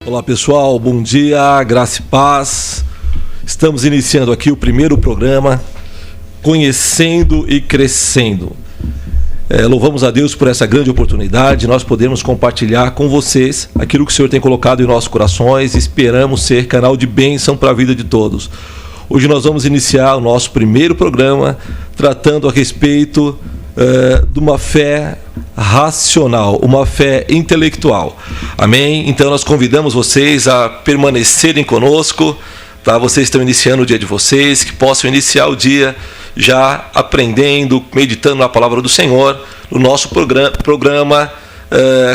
Olá pessoal, bom dia, graça e paz. Estamos iniciando aqui o primeiro programa, Conhecendo e Crescendo. Louvamos a Deus por essa grande oportunidade, nós podemos compartilhar com vocês aquilo que o Senhor tem colocado em nossos corações. Esperamos ser canal de bênção para a vida de todos. Hoje nós vamos iniciar o nosso primeiro programa tratando a respeito de uma fé racional, uma fé intelectual. Amém? Então nós convidamos vocês a permanecerem conosco, tá? Vocês estão iniciando o dia de vocês, que possam iniciar o dia já aprendendo, meditando na palavra do Senhor, no nosso programa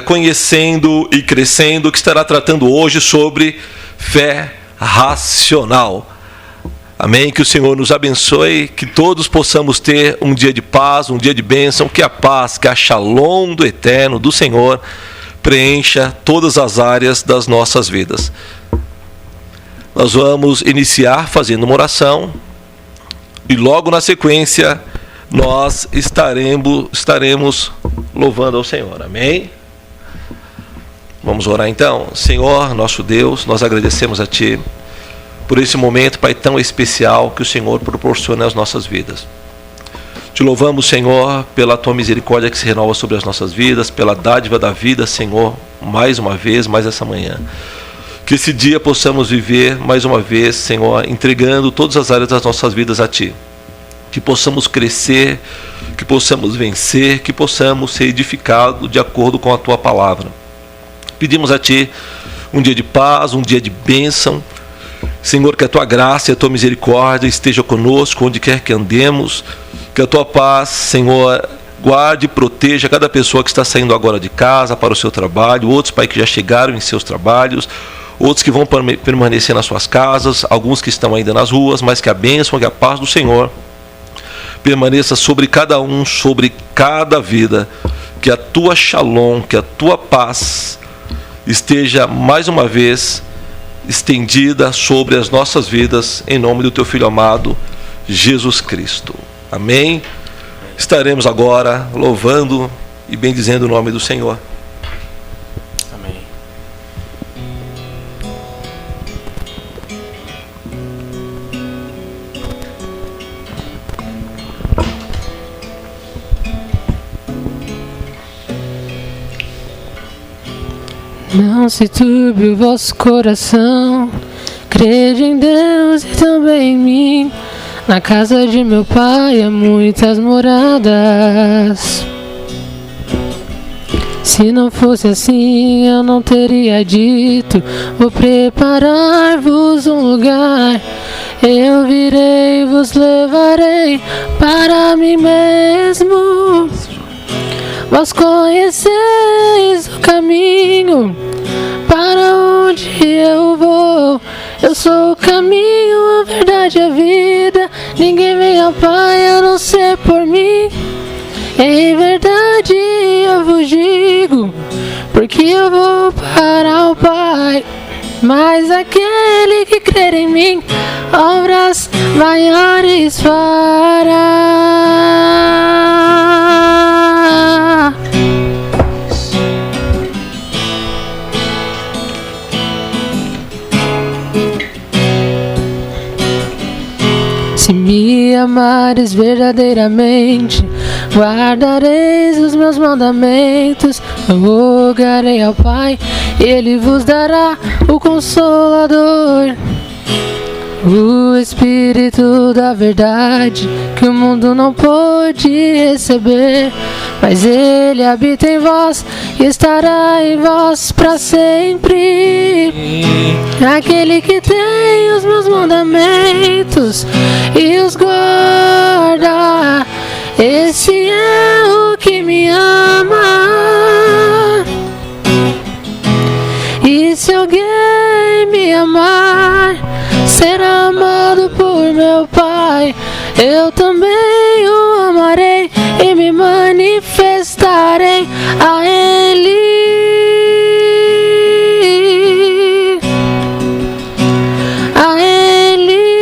Conhecendo e Crescendo, que estará tratando hoje sobre fé racional. Amém? Que o Senhor nos abençoe, que todos possamos ter um dia de paz, um dia de bênção, que a paz, que a shalom do eterno, do Senhor, preencha todas as áreas das nossas vidas. Nós vamos iniciar fazendo uma oração e logo na sequência nós estaremos louvando ao Senhor. Amém? Vamos orar então. Senhor, nosso Deus, nós agradecemos a Ti por esse momento, Pai, tão especial que o Senhor proporciona às nossas vidas. Te louvamos, Senhor, pela Tua misericórdia que se renova sobre as nossas vidas, pela dádiva da vida, Senhor, mais uma vez, mais essa manhã. Que esse dia possamos viver mais uma vez, Senhor, entregando todas as áreas das nossas vidas a Ti. Que possamos crescer, que possamos vencer, que possamos ser edificados de acordo com a Tua palavra. Pedimos a Ti um dia de paz, um dia de bênção. Senhor, que a Tua graça e a Tua misericórdia esteja conosco onde quer que andemos, que a Tua paz, Senhor, guarde e proteja cada pessoa que está saindo agora de casa para o seu trabalho, outros, Pai, que já chegaram em seus trabalhos, outros que vão permanecer nas suas casas, alguns que estão ainda nas ruas, mas que a bênção, que a paz do Senhor permaneça sobre cada um, sobre cada vida, que a Tua shalom, que a Tua paz esteja mais uma vez estendida sobre as nossas vidas, em nome do Teu Filho amado, Jesus Cristo. Amém? Estaremos agora louvando e bendizendo o nome do Senhor. Amém. Não se turbe o vosso coração, crede em Deus e também em mim. Na casa de meu Pai há muitas moradas. Se não fosse assim, eu não teria dito: vou preparar-vos um lugar. Eu virei e vos levarei para mim mesmo. Vós conheceis o caminho para onde eu vou. Eu sou o caminho, a verdade e a vida. Ninguém vem ao Pai a não ser por mim. Em verdade eu vos digo, porque eu vou para o Pai. Mas aquele que crer em mim, obras maiores fará. Se me amares verdadeiramente, guardareis os meus mandamentos. Eu rogarei ao Pai, Ele vos dará o Consolador, o Espírito da verdade, que o mundo não pôde receber, mas Ele habita em vós e estará em vós para sempre. Aquele que tem os meus mandamentos e os guarda, esse é o que me ama. E se alguém me amar, será amado por meu Pai. Eu também o amarei e me manifestarei a Ele. A Ele.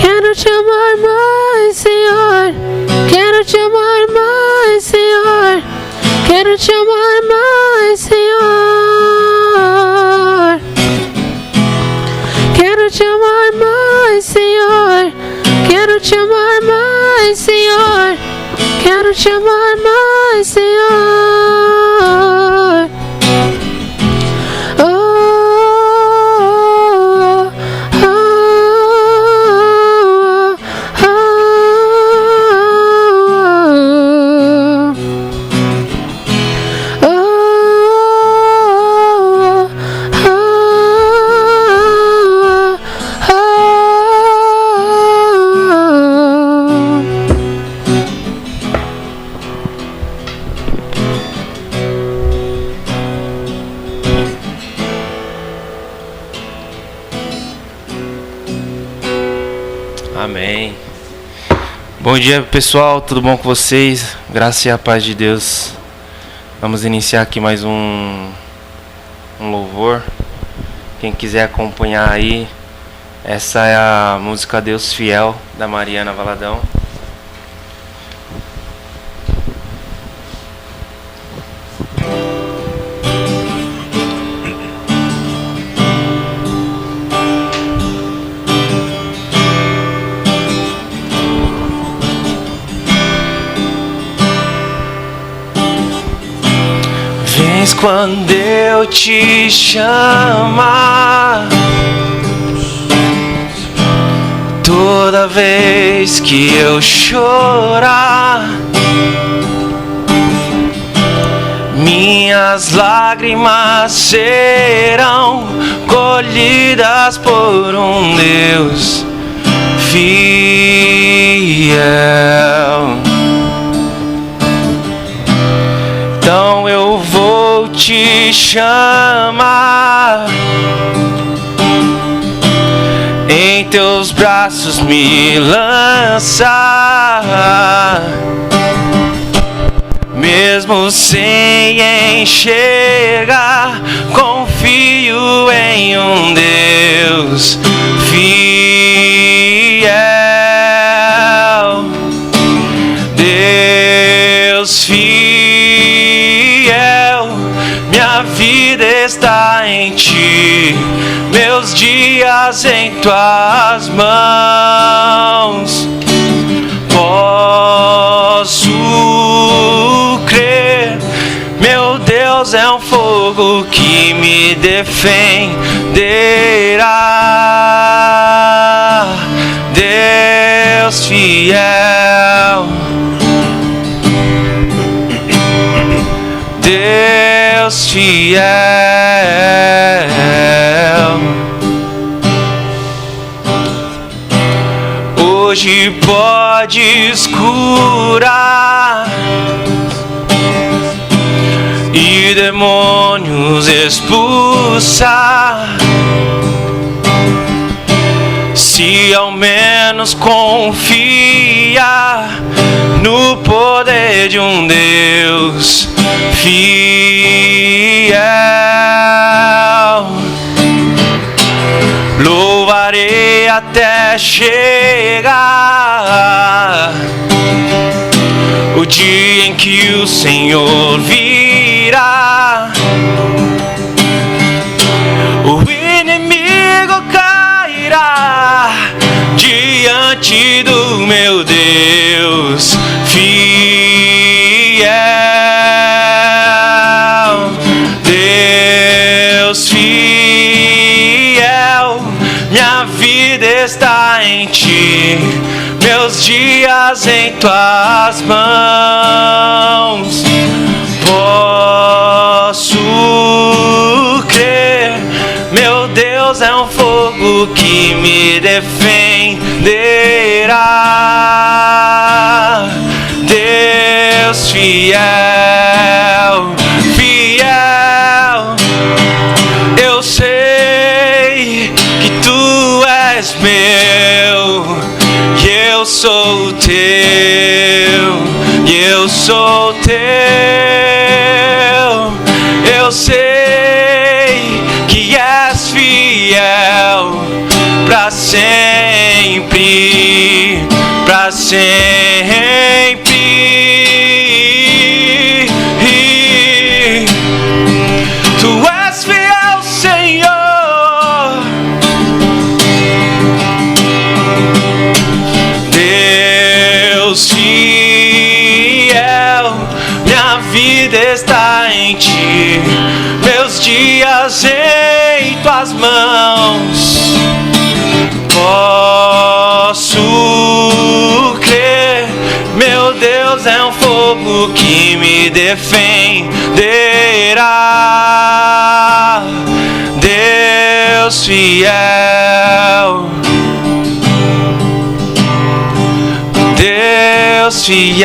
Quero te amar mais, Senhor. Quero te amar mais, Senhor. Quero te amar mais, Senhor. Quero te amar mais, Senhor. Quero te amar mais, Senhor. Quero te amar mais, Senhor. Oh, oh, oh, oh, Amém. Bom dia, pessoal, tudo bom com vocês? Graça e a paz de Deus. Vamos iniciar aqui mais um louvor. Quem quiser acompanhar aí, essa é a música Deus Fiel, da Mariana Valadão. Vens quando eu te chamar, toda vez que eu chorar, minhas lágrimas serão colhidas por um Deus fiel. Então eu vou te chamar, em teus braços me lançar, mesmo sem enxergar, confio em um Deus fiel. Deus fiel, minha vida está em ti, meus dias em tuas mãos. Posso crer, meu Deus é um fogo que me defenderá. Deus fiel, Deus fiel. Hoje podes curar e demônios expulsar, se ao menos confiar no poder de um Deus fiel. Louvarei até chegar o dia em que o Senhor virá. O inimigo cairá diante do meu Deus fiel. Deus fiel, minha vida está em ti, meus dias em tuas mãos. Posso crer, meu Deus é um fogo que me defenderá. Deus fiel, fiel, eu sei que tu és meu, e eu sou teu, e eu sou teu. Eu sei que és fiel pra sempre, pra sempre. vida está em ti, meus dias em tuas mãos. Posso crer, meu Deus é um fogo que me defenderá. Deus fiel, Deus fiel,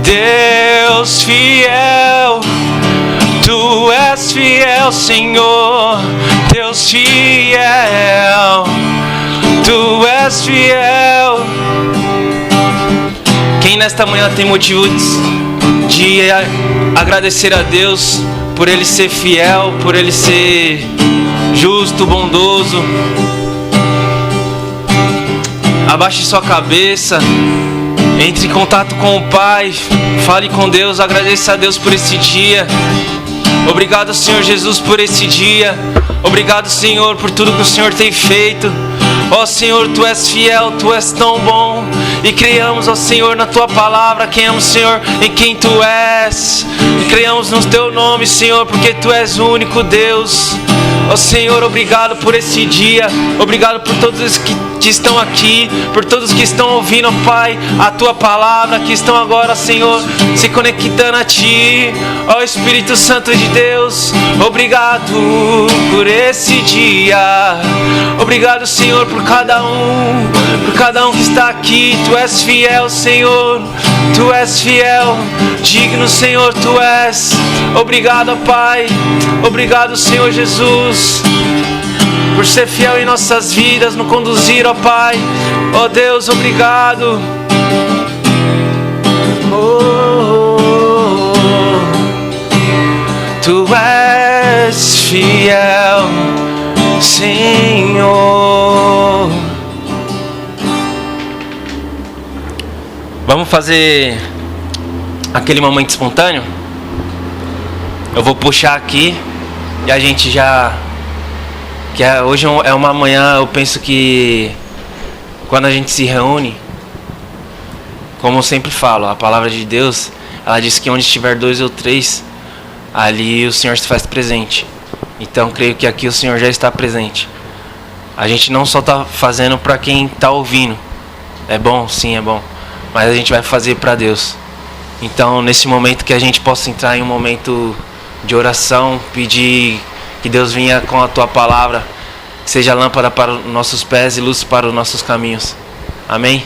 Deus fiel, Tu és fiel, Senhor, Deus fiel, Tu és fiel. Quem nesta manhã tem motivo de agradecer a Deus por Ele ser fiel, por Ele ser justo, bondoso? Abaixe sua cabeça, entre em contato com o Pai, fale com Deus, agradeça a Deus por esse dia. Obrigado, Senhor Jesus, por esse dia. Obrigado, Senhor, por tudo que o Senhor tem feito. Ó Senhor, Tu és fiel, Tu és tão bom. E creiamos, ó Senhor, na Tua palavra. Creiamos, Senhor, em quem Tu és. E creiamos no Teu nome, Senhor, porque Tu és o único Deus. Ó Senhor, obrigado por esse dia. Obrigado por todos os que estão aqui, por todos que estão ouvindo, Pai, a Tua palavra, que estão agora, Senhor, se conectando a Ti. Ó Espírito Santo de Deus, obrigado por esse dia. Obrigado, Senhor, por cada um que está aqui. Tu és fiel, Senhor, Tu és fiel, digno, Senhor, Tu és. Obrigado, Pai, obrigado, Senhor Jesus, por ser fiel em nossas vidas, nos conduzir, ó Pai. Ó Deus, obrigado. Tu és fiel, Senhor. Vamos fazer aquele momento espontâneo? Eu vou puxar aqui e a gente já... hoje é uma manhã, eu penso que quando a gente se reúne, como eu sempre falo, a palavra de Deus, ela diz que onde estiver 2 ou 3, ali o Senhor se faz presente. Então creio que aqui o Senhor já está presente. A gente não só está fazendo para quem está ouvindo. É bom, sim, é bom. Mas a gente vai fazer para Deus. Então nesse momento que a gente possa entrar em um momento de oração, pedir que Deus venha com a Tua palavra, que seja lâmpada para os nossos pés e luz para os nossos caminhos. Amém?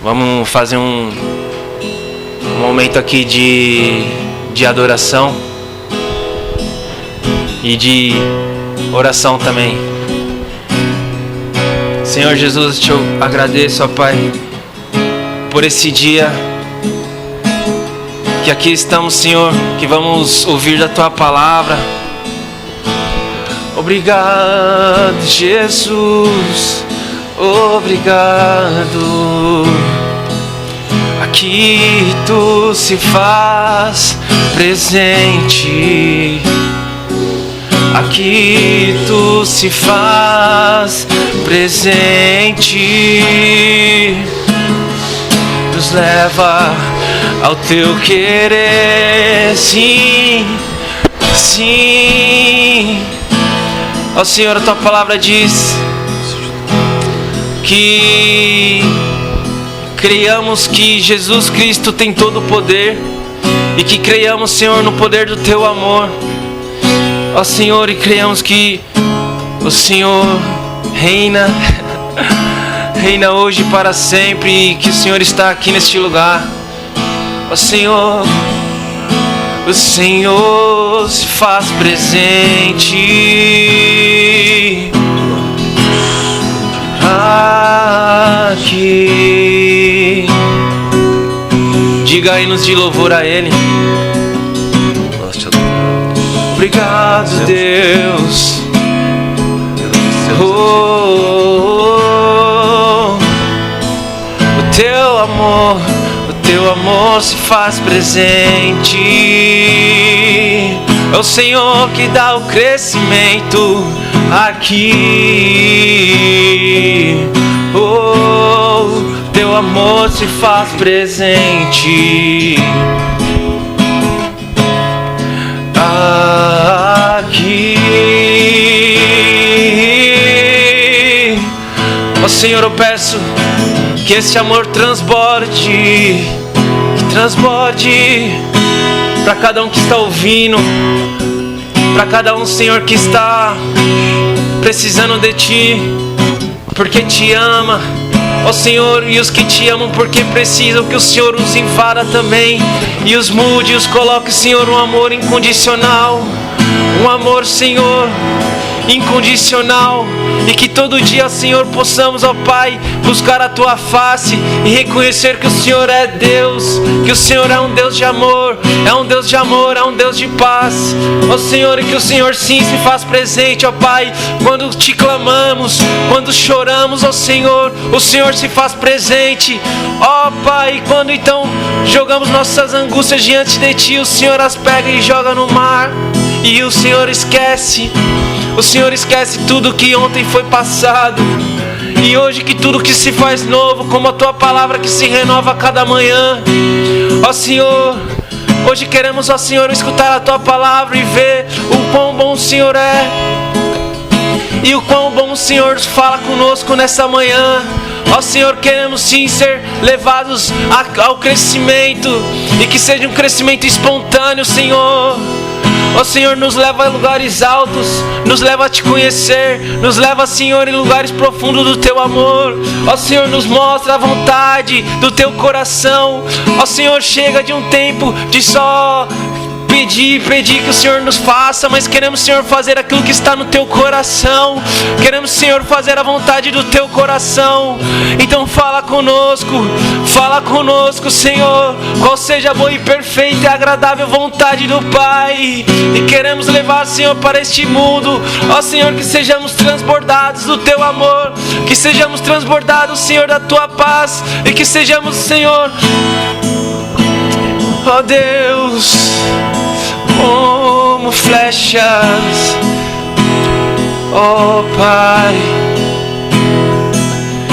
Vamos fazer um momento aqui de adoração e de oração também. Senhor Jesus, eu te agradeço, ó Pai, por esse dia que aqui estamos, Senhor, que vamos ouvir da Tua palavra. Obrigado, Jesus, obrigado. Aqui Tu se faz presente. Aqui Tu se faz presente. Nos leva ao Teu querer, sim, sim. Ó Senhor, a Tua palavra diz que creiamos que Jesus Cristo tem todo o poder e que creiamos, Senhor, no poder do Teu amor. Ó Senhor, e creiamos que o Senhor reina, reina hoje e para sempre, e que o Senhor está aqui neste lugar. Ó Senhor, o Senhor se faz presente aqui. Diga hinos de louvor a Ele. Obrigado, Deus. O Teu amor se faz presente. É o Senhor que dá o crescimento. aqui. Oh, teu amor se faz presente aqui. Oh Senhor, eu peço que esse amor transborde para cada um que está ouvindo, para cada um, Senhor, que está precisando de Ti, porque Te ama, ó Senhor, e os que Te amam porque precisam que o Senhor os invada também e os mude, os coloque, Senhor, um amor incondicional, um amor, Senhor, incondicional, e que todo dia, Senhor, possamos, ó Pai, buscar a Tua face e reconhecer que o Senhor é Deus, que o Senhor é um Deus de amor, é um Deus de amor, é um Deus de paz, ó Senhor, e que o Senhor sim se faz presente, ó Pai, quando Te clamamos, quando choramos, ó Senhor, o Senhor se faz presente, ó Pai, quando então jogamos nossas angústias diante de Ti, o Senhor as pega e joga no mar, e o Senhor esquece tudo que ontem foi passado, e hoje que tudo que se faz novo, como a Tua palavra que se renova a cada manhã, ó Senhor, hoje queremos, ó Senhor, escutar a Tua palavra e ver o quão bom o Senhor é, e o quão bom o Senhor fala conosco nessa manhã, ó Senhor, queremos sim ser levados ao crescimento, e que seja um crescimento espontâneo, Senhor. Ó Senhor, nos leva a lugares altos, nos leva a Te conhecer, nos leva, Senhor, em lugares profundos do Teu amor. Ó Senhor, nos mostra a vontade do Teu coração. Ó Senhor, chega de um tempo de só pedir que o Senhor nos faça, mas queremos, Senhor, fazer aquilo que está no Teu coração. Queremos, Senhor, fazer a vontade do Teu coração. Então fala conosco, Senhor, qual seja a boa e perfeita e agradável vontade do Pai. E queremos levar, Senhor, para este mundo, ó Senhor, que sejamos transbordados do Teu amor, que sejamos transbordados, Senhor, da Tua paz, e que sejamos, Senhor, ó Deus, como flechas, ó Pai,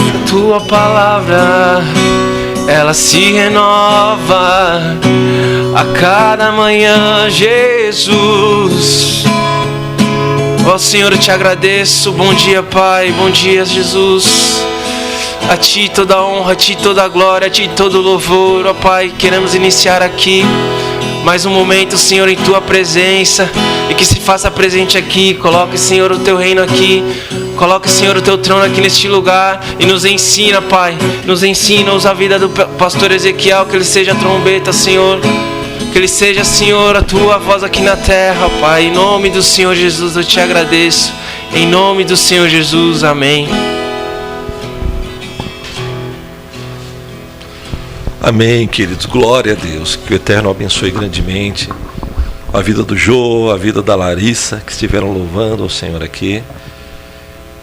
a Tua palavra, ela se renova a cada manhã, Jesus. Ó Senhor, eu Te agradeço. Bom dia, Pai, bom dia, Jesus. A Ti toda a honra, a Ti toda a glória, a Ti todo o louvor, ó Pai. Queremos iniciar aqui mais um momento, Senhor, em Tua presença, e que se faça presente aqui. Coloque, Senhor, o Teu reino aqui, coloque, Senhor, o Teu trono aqui neste lugar, e nos ensina, Pai, nos ensina, usa a vida do pastor Ezequiel, que ele seja a trombeta, Senhor, que ele seja, Senhor, a Tua voz aqui na terra, Pai. Em nome do Senhor Jesus eu Te agradeço, em nome do Senhor Jesus, amém. Amém, queridos. Glória a Deus. Que o Eterno abençoe grandemente a vida do Jô, a vida da Larissa, que estiveram louvando ao Senhor aqui,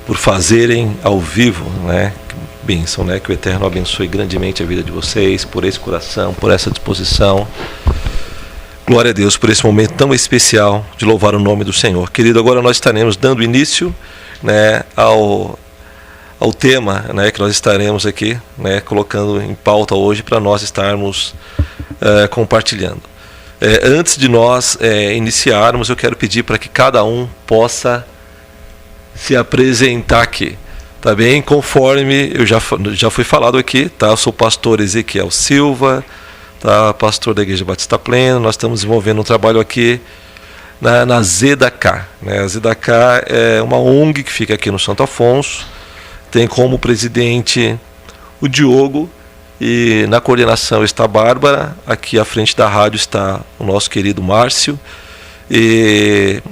por fazerem ao vivo, né? Que bênção, né? Que o Eterno abençoe grandemente a vida de vocês, por esse coração, por essa disposição. Glória a Deus por esse momento tão especial de louvar o nome do Senhor. Querido, agora nós estaremos dando início, né, ao tema, né, que nós estaremos aqui, né, colocando em pauta hoje para nós estarmos compartilhando. Antes de nós iniciarmos, eu quero pedir para que cada um possa se apresentar aqui, tá bem? Conforme eu já foi falado aqui, tá? Eu sou o pastor Ezequiel Silva, tá? Pastor da Igreja Batista Pleno. Nós estamos desenvolvendo um trabalho aqui na ZDK, né? A ZDK é uma ONG que fica aqui no Santo Afonso. Tem como presidente o Diogo, e na coordenação está a Bárbara. Aqui à frente da rádio está o nosso querido Márcio,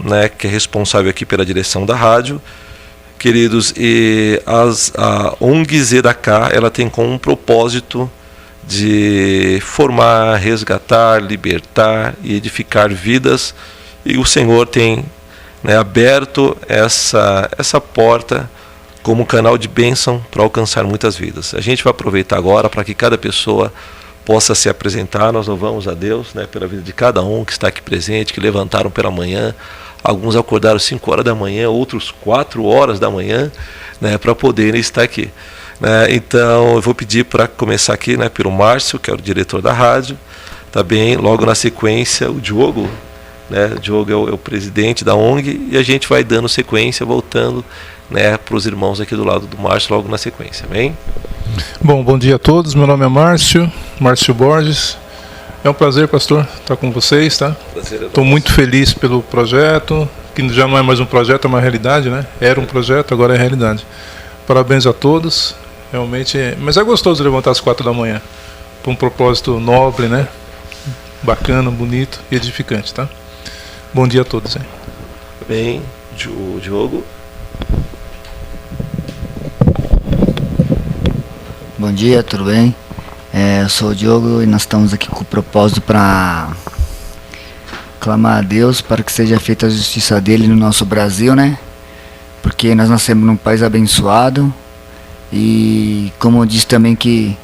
né, que é responsável aqui pela direção da rádio. Queridos, e a ONG ZDK, ela tem como um propósito de formar, resgatar, libertar e edificar vidas, e o Senhor tem, né, aberto essa porta como canal de bênção para alcançar muitas vidas. A gente vai aproveitar agora para que cada pessoa possa se apresentar. Nós louvamos a Deus, né, pela vida de cada um que está aqui presente, que levantaram pela manhã, Alguns acordaram 5 horas da manhã, outros 4 horas da manhã, né, para poderem estar aqui. Então eu vou pedir para começar aqui, né, pelo Márcio, que é o diretor da rádio, tá bem? Logo na sequência o Diogo, né? O Diogo é o presidente da ONG, e a gente vai dando sequência, voltando, né, para os irmãos aqui do lado do Márcio logo na sequência, bem? Bom dia a todos, meu nome é Márcio Borges. É um prazer, pastor, estar com vocês, tá? Estou muito feliz pelo projeto, que já não é mais um projeto, é uma realidade, né? Era um projeto, agora é realidade. Parabéns a todos, realmente, mas é gostoso levantar às 4 da manhã, para um propósito nobre, né? Bacana, bonito e edificante, tá? Bom dia a todos, hein? Bem, Diogo. Bom dia, tudo bem? Eu sou o Diogo e nós estamos aqui com o propósito para clamar a Deus para que seja feita a justiça dele no nosso Brasil, né? Porque nós nascemos num país abençoado e, como diz também, que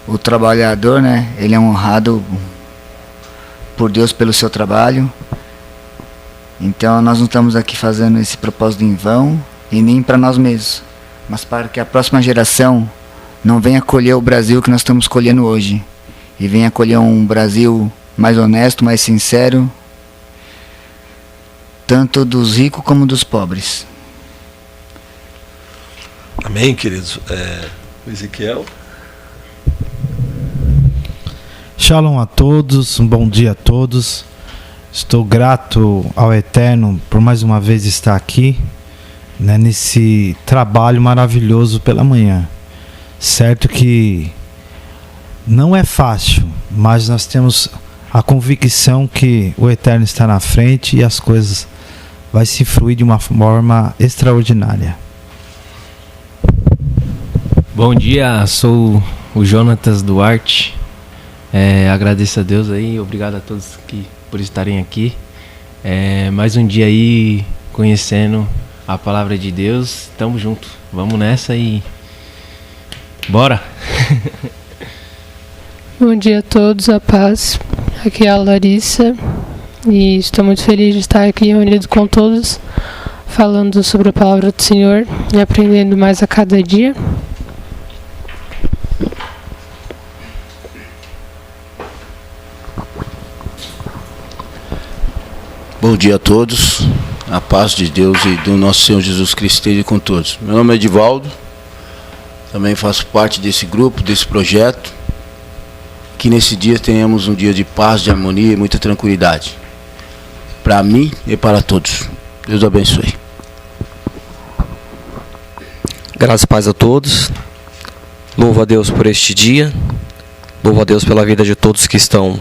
o trabalhador, né? Ele é honrado por Deus pelo seu trabalho. Então nós não estamos aqui fazendo esse propósito em vão e nem para nós mesmos, mas para que a próxima geração não venha colher o Brasil que nós estamos colhendo hoje, e venha colher um Brasil mais honesto, mais sincero, tanto dos ricos como dos pobres. Amém, queridos. Ezequiel. Shalom a todos, um bom dia a todos. Estou grato ao Eterno por mais uma vez estar aqui, né, nesse trabalho maravilhoso pela manhã. Certo que não é fácil, mas nós temos a convicção que o Eterno está na frente e as coisas vai se fluir de uma forma extraordinária. Bom dia, sou o Jonatas Duarte. Agradeço a Deus aí, obrigado a todos por estarem aqui. Mais um dia aí conhecendo a palavra de Deus. Tamo junto, vamos nessa e bora! Bom dia a todos, a paz. Aqui é a Larissa e estou muito feliz de estar aqui reunido com todos, falando sobre a palavra do Senhor e aprendendo mais a cada dia. Bom dia a todos, a paz de Deus e do nosso Senhor Jesus Cristo esteja com todos. Meu nome é Edivaldo, também faço parte desse grupo, desse projeto, que nesse dia tenhamos um dia de paz, de harmonia e muita tranquilidade, para mim e para todos. Deus abençoe. Graças e paz a todos, louvo a Deus por este dia, louvo a Deus pela vida de todos que estão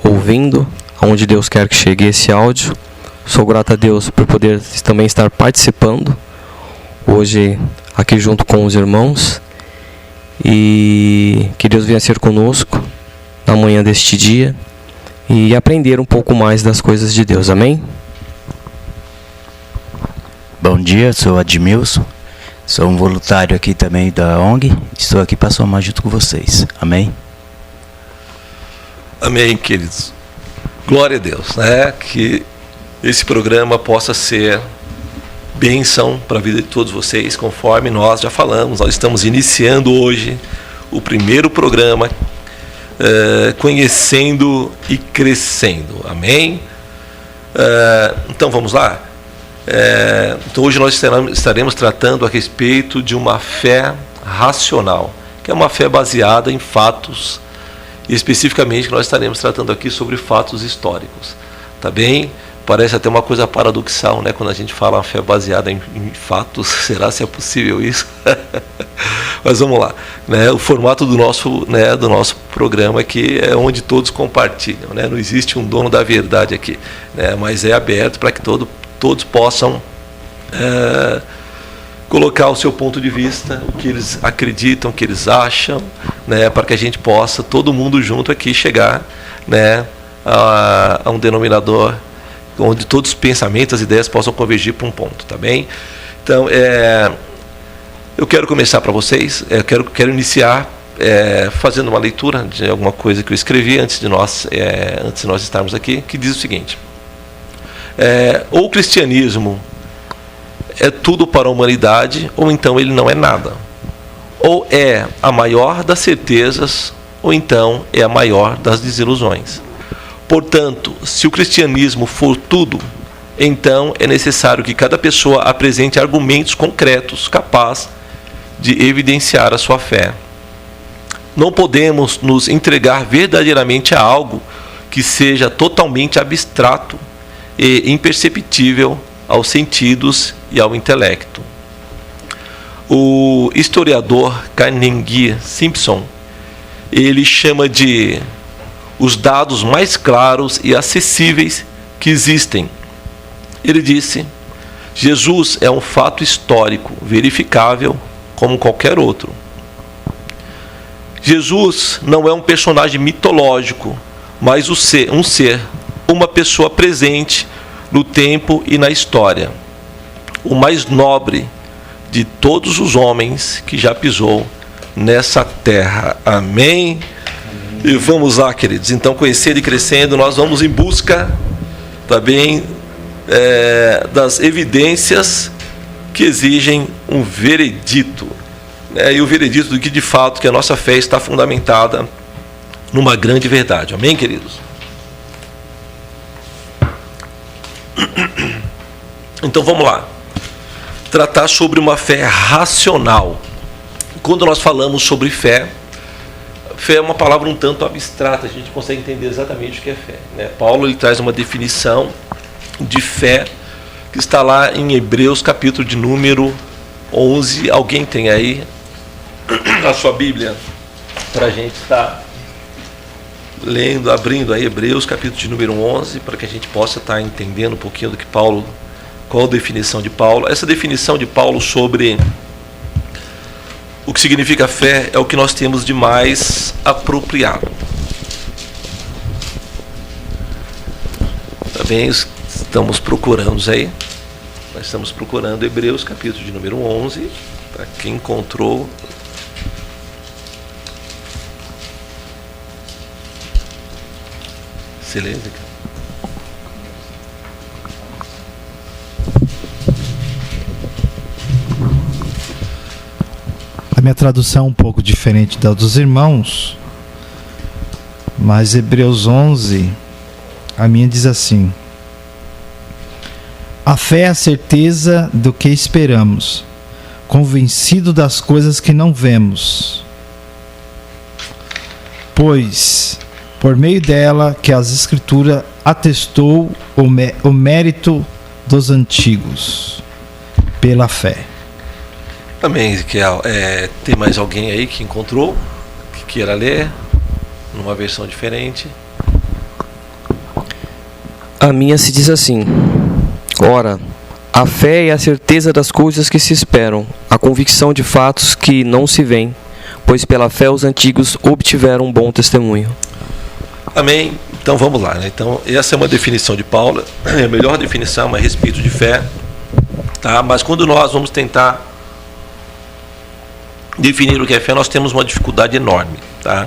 ouvindo, aonde Deus quer que chegue esse áudio. Sou grato a Deus por poder também estar participando hoje aqui junto com os irmãos, e que Deus venha ser conosco na manhã deste dia e aprender um pouco mais das coisas de Deus, amém? Bom dia, sou Admilson, sou um voluntário aqui também da ONG, estou aqui para somar junto com vocês, amém? Amém, queridos. Glória a Deus, né? Que esse programa possa ser bênção para a vida de todos vocês, conforme nós já falamos. Nós estamos iniciando hoje o primeiro programa, Conhecendo e Crescendo, amém? Então vamos lá? Então hoje nós estaremos tratando a respeito de uma fé racional, que é uma fé baseada em fatos, e especificamente nós estaremos tratando aqui sobre fatos históricos, tá bem? Parece até uma coisa paradoxal, né? Quando a gente fala uma fé baseada em fatos, será se é possível isso? Mas vamos lá, né? O formato do nosso programa aqui é onde todos compartilham, né? Não existe um dono da verdade aqui, né? Mas é aberto para que todos possam colocar o seu ponto de vista, o que eles acreditam, o que eles acham, né? Para que a gente possa, todo mundo junto aqui, chegar, né, a um denominador onde todos os pensamentos, as ideias possam convergir para um ponto, tá bem? Então, eu quero começar para vocês, quero iniciar fazendo uma leitura de alguma coisa que eu escrevi antes de nós estarmos aqui, que diz o seguinte: Ou o cristianismo é tudo para a humanidade, ou então ele não é nada. Ou é a maior das certezas, ou então é a maior das desilusões. Portanto, se o cristianismo for tudo, então é necessário que cada pessoa apresente argumentos concretos capazes de evidenciar a sua fé. Não podemos nos entregar verdadeiramente a algo que seja totalmente abstrato e imperceptível aos sentidos e ao intelecto. O historiador Carnegie Simpson, ele chama de os dados mais claros e acessíveis que existem. Ele disse: Jesus é um fato histórico, verificável como qualquer outro. Jesus não é um personagem mitológico, mas um ser, uma pessoa presente no tempo e na história. O mais nobre de todos os homens que já pisou nessa terra. Amém? E vamos lá, queridos. Então, conhecendo e crescendo, nós vamos em busca também das evidências que exigem um veredito. E o veredito do que de fato que a nossa fé está fundamentada numa grande verdade. Amém, queridos? Então vamos lá. Tratar sobre uma fé racional. Quando nós falamos sobre fé, fé é uma palavra um tanto abstrata, a gente consegue entender exatamente o que é fé, né? Paulo ele traz uma definição de fé que está lá em Hebreus, capítulo de número 11. Alguém tem aí a sua Bíblia para a gente estar lendo, abrindo aí Hebreus, capítulo de número 11, para que a gente possa estar entendendo um pouquinho do que Paulo, qual a definição de Paulo. Essa definição de Paulo sobre o que significa fé é o que nós temos de mais apropriado. Também estamos procurando aí. Nós estamos procurando Hebreus, capítulo de número 11, para quem encontrou. Silêncio, cara. A minha tradução é um pouco diferente da dos irmãos, mas Hebreus 11, a minha diz assim: a fé é a certeza do que esperamos, convencido das coisas que não vemos, pois por meio dela que as Escrituras atestou o mérito dos antigos pela fé. Também, tem mais alguém aí que encontrou, que queira ler, numa versão diferente? A minha se diz assim: ora, a fé é a certeza das coisas que se esperam, a convicção de fatos que não se veem, pois pela fé os antigos obtiveram um bom testemunho. Amém? Então vamos lá, né? Então essa é uma definição de Paulo, é a melhor definição a respeito de fé, tá? Mas quando nós vamos tentar definir o que é fé, nós temos uma dificuldade enorme, tá?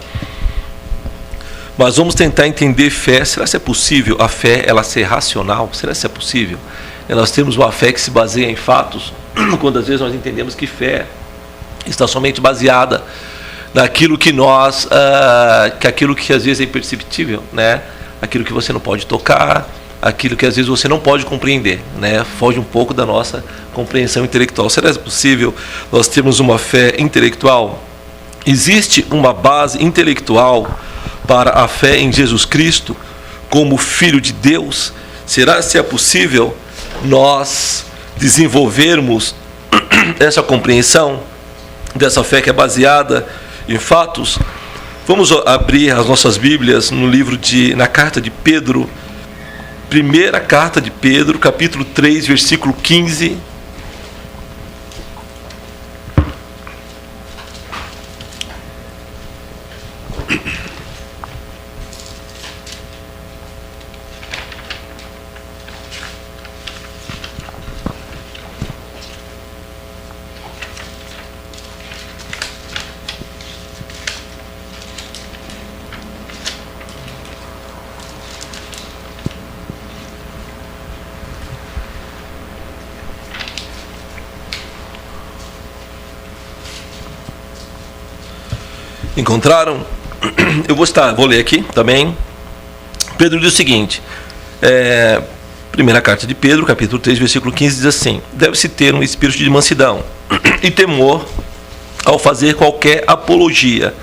Mas vamos tentar entender fé. Será que é possível a fé ela ser racional? Será que é possível? Nós temos uma fé que se baseia em fatos, quando às vezes nós entendemos que fé está somente baseada naquilo que nós, aquilo que às vezes é imperceptível, né? Aquilo que você não pode tocar, aquilo que às vezes você não pode compreender, né? Foge um pouco da nossa compreensão intelectual. Será possível nós termos uma fé intelectual? Existe uma base intelectual para a fé em Jesus Cristo como Filho de Deus? Será se é possível nós desenvolvermos essa compreensão dessa fé que é baseada em fatos? Vamos abrir as nossas Bíblias no livro na carta de Pedro, primeira carta de Pedro, capítulo 3, versículo 15. Encontraram? Eu vou ler aqui também. Pedro diz o seguinte, primeira carta de Pedro, capítulo 3, versículo 15, diz assim: deve-se ter um espírito de mansidão e temor ao fazer qualquer apologia,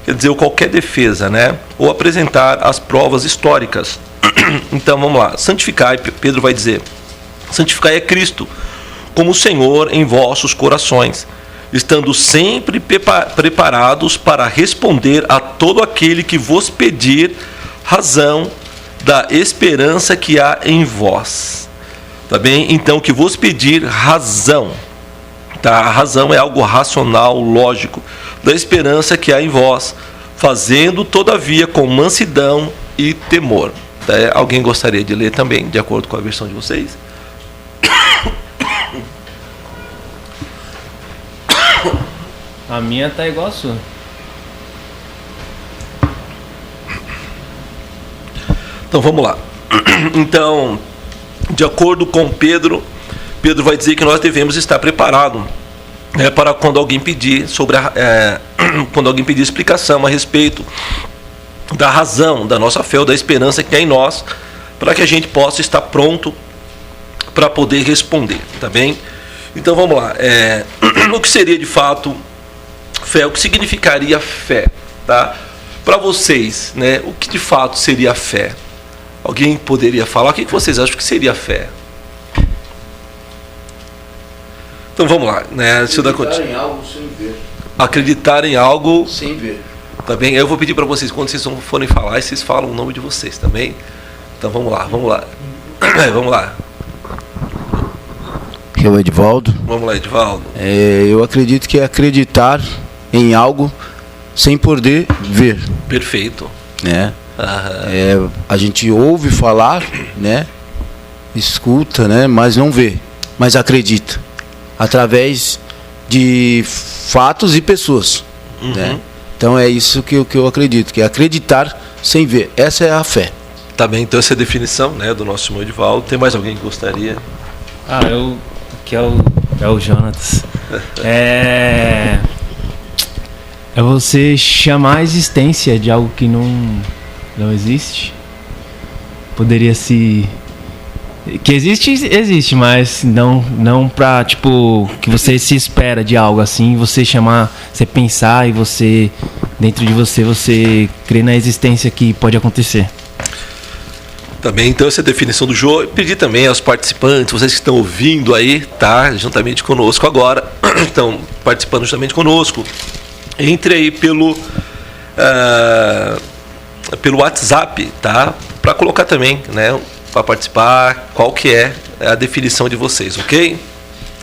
quer dizer, ou qualquer defesa, né? Ou apresentar as provas históricas. Então vamos lá, santificai, Pedro vai dizer, santificai a Cristo como Senhor em vossos corações, estando sempre preparados para responder a todo aquele que vos pedir razão da esperança que há em vós. Tá bem? Então, que vos pedir razão. Tá? A razão é algo racional, lógico, da esperança que há em vós, fazendo, todavia, com mansidão e temor. Tá? Alguém gostaria de ler também, de acordo com a versão de vocês? A minha tá igual a sua. Então vamos lá. Então, de acordo com Pedro vai dizer que nós devemos estar preparados, né, para quando alguém pedir quando alguém pedir explicação a respeito da razão da nossa fé ou da esperança que há em nós, para que a gente possa estar pronto para poder responder, tá bem? Então vamos lá. O que seria de fato fé? O que significaria fé, tá? Para vocês, né? O que de fato seria fé? Alguém poderia falar? O que vocês acham que seria fé? Então vamos lá, né? Acreditar em algo sem ver. Acreditar em algo sem ver. Tá bem? Eu vou pedir para vocês, quando vocês forem falar, vocês falam o nome de vocês também. Então vamos lá. Vamos lá. Que é o Edivaldo. Vamos lá, Edivaldo. Eu acredito que é acreditar em algo sem poder ver. Perfeito. Né? A gente ouve falar, né? Escuta, né? Mas não vê, mas acredita através de fatos e pessoas. Né? Então é isso que eu acredito, que é acreditar sem ver. Essa é a fé. Tá bem, então essa é a definição, né, do nosso irmão Edivaldo. Tem mais alguém que gostaria? Que é o Jonatas. É você chamar a existência de algo que não existe. Poderia se... Que existe, mas não pra, tipo, que você se espera de algo assim, você chamar, você pensar e você, dentro de você crer na existência que pode acontecer. Também, então, essa é a definição do Jô. Pedir também aos participantes, vocês que estão ouvindo aí, tá, juntamente conosco agora, estão participando juntamente conosco, entre aí pelo WhatsApp, tá, para colocar também, né, para participar, qual que é a definição de vocês, ok?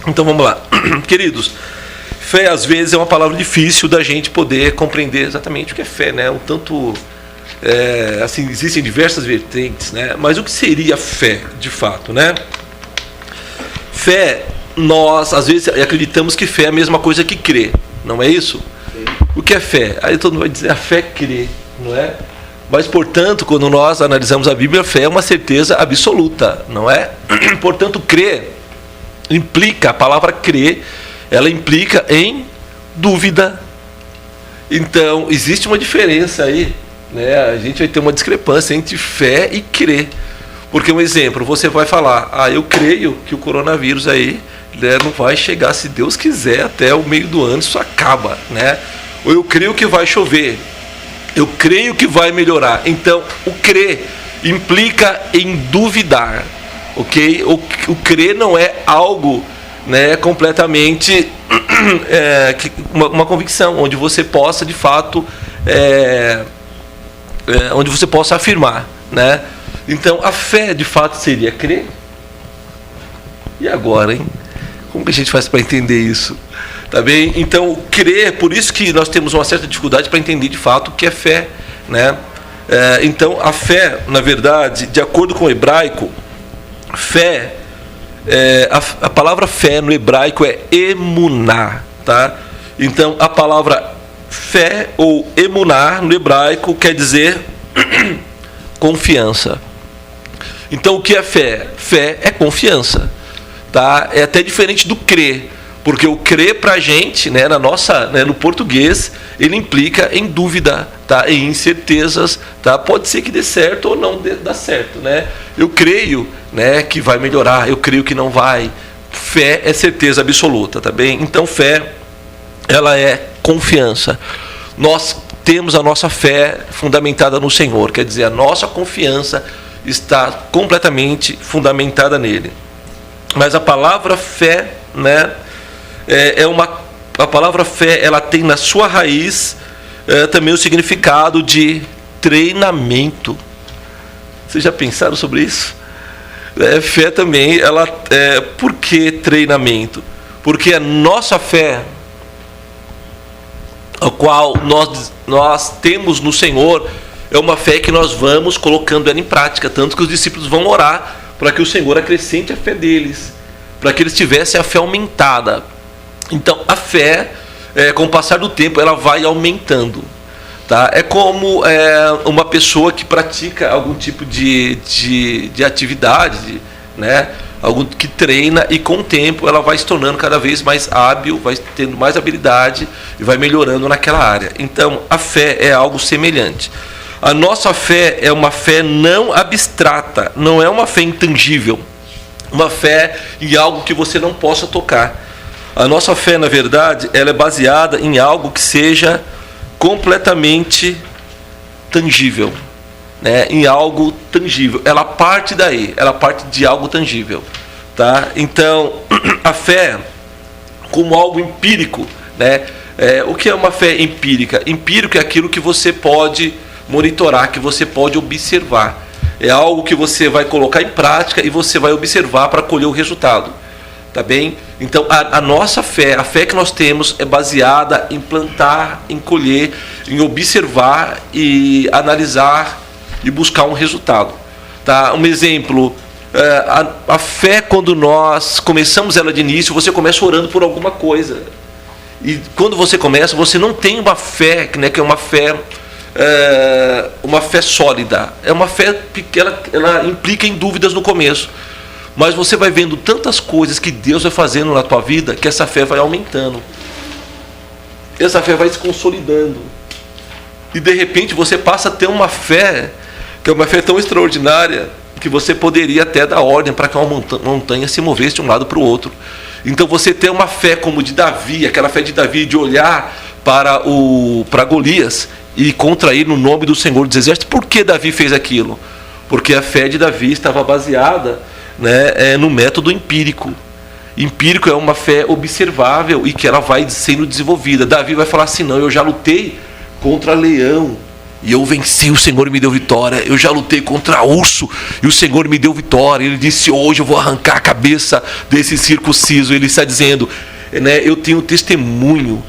Então vamos lá. Queridos, fé às vezes é uma palavra difícil da gente poder compreender exatamente o que é fé, né? Um tanto, assim, existem diversas vertentes, né? Mas o que seria fé, de fato, né? Fé, nós às vezes acreditamos que fé é a mesma coisa que crer, não é isso? O que é fé? Aí todo mundo vai dizer, a fé é crer, não é? Mas, portanto, quando nós analisamos a Bíblia, a fé é uma certeza absoluta, não é? Portanto, crer implica, a palavra crer, ela implica em dúvida. Então, existe uma diferença aí, né? A gente vai ter uma discrepância entre fé e crer. Porque, um exemplo, você vai falar, eu creio que o coronavírus aí, né, não vai chegar, se Deus quiser, até o meio do ano, isso acaba, né? Ou eu creio que vai chover. Eu creio que vai melhorar. Então, o crer implica em duvidar, ok? O crer não é algo, né, completamente uma convicção, onde você possa, de fato, onde você possa afirmar, né? Então, a fé, de fato, seria crer. E agora, hein? Como que a gente faz para entender isso? Tá bem? Então, crer, por isso que nós temos uma certa dificuldade para entender de fato o que é fé, né? Então, a fé, na verdade, de acordo com o hebraico, fé, a palavra fé no hebraico é emuná, tá? Então, a palavra fé ou emuná no hebraico quer dizer confiança. Então, o que é fé? Fé é confiança, tá? É até diferente do crer. Porque o crer para a gente, né, no português, ele implica em dúvida, tá? Em incertezas, tá? Pode ser que dê certo ou não dê certo, né? Eu creio, né, que vai melhorar, eu creio que não vai. Fé é certeza absoluta, tá bem? Então fé, ela é confiança. Nós temos a nossa fé fundamentada no Senhor, quer dizer, a nossa confiança está completamente fundamentada nele. Mas a palavra fé, né, a palavra fé, ela tem na sua raiz também o significado de treinamento. Vocês já pensaram sobre isso? Fé também, por que treinamento? Porque a nossa fé, a qual nós temos no Senhor, é uma fé que nós vamos colocando ela em prática, tanto que os discípulos vão orar para que o Senhor acrescente a fé deles, para que eles tivessem a fé aumentada. Então a fé, com o passar do tempo, ela vai aumentando, tá? É como uma pessoa que pratica algum tipo de atividade, né? Algo que treina, e com o tempo ela vai se tornando cada vez mais hábil, vai tendo mais habilidade e vai melhorando naquela área. Então a fé é algo semelhante. A nossa fé é uma fé não abstrata, não é uma fé intangível, uma fé em algo que você não possa tocar. A nossa fé, na verdade, ela é baseada em algo que seja completamente tangível, né? Em algo tangível. Ela parte daí, ela parte de algo tangível, tá? Então, a fé como algo empírico, né? O que é uma fé empírica? Empírico é aquilo que você pode monitorar, que você pode observar. É algo que você vai colocar em prática e você vai observar para colher o resultado. Tá bem? Então a nossa fé, a fé que nós temos, é baseada em plantar, em colher, em observar e analisar e buscar um resultado. Tá? Um exemplo, a fé, quando nós começamos ela de início, você começa orando por alguma coisa. E quando você começa, você não tem uma fé, né, que é uma fé sólida. É uma fé que ela implica em dúvidas no começo. Mas você vai vendo tantas coisas que Deus vai fazendo na tua vida, que essa fé vai aumentando. Essa fé vai se consolidando. E de repente você passa a ter uma fé, que é uma fé tão extraordinária, que você poderia até dar ordem para que uma montanha se movesse de um lado para o outro. Então você tem uma fé como de Davi, aquela fé de Davi de olhar para Golias e contra ele no nome do Senhor dos Exércitos. Por que Davi fez aquilo? Porque a fé de Davi estava baseada, né, no método empírico. Empírico é uma fé observável e que ela vai sendo desenvolvida. Davi vai falar assim: não, eu já lutei contra leão e eu venci, o Senhor me deu vitória. Eu já lutei contra urso e o Senhor me deu vitória. Ele disse: hoje eu vou arrancar a cabeça desse circunciso. Ele está dizendo, né, eu tenho testemunho.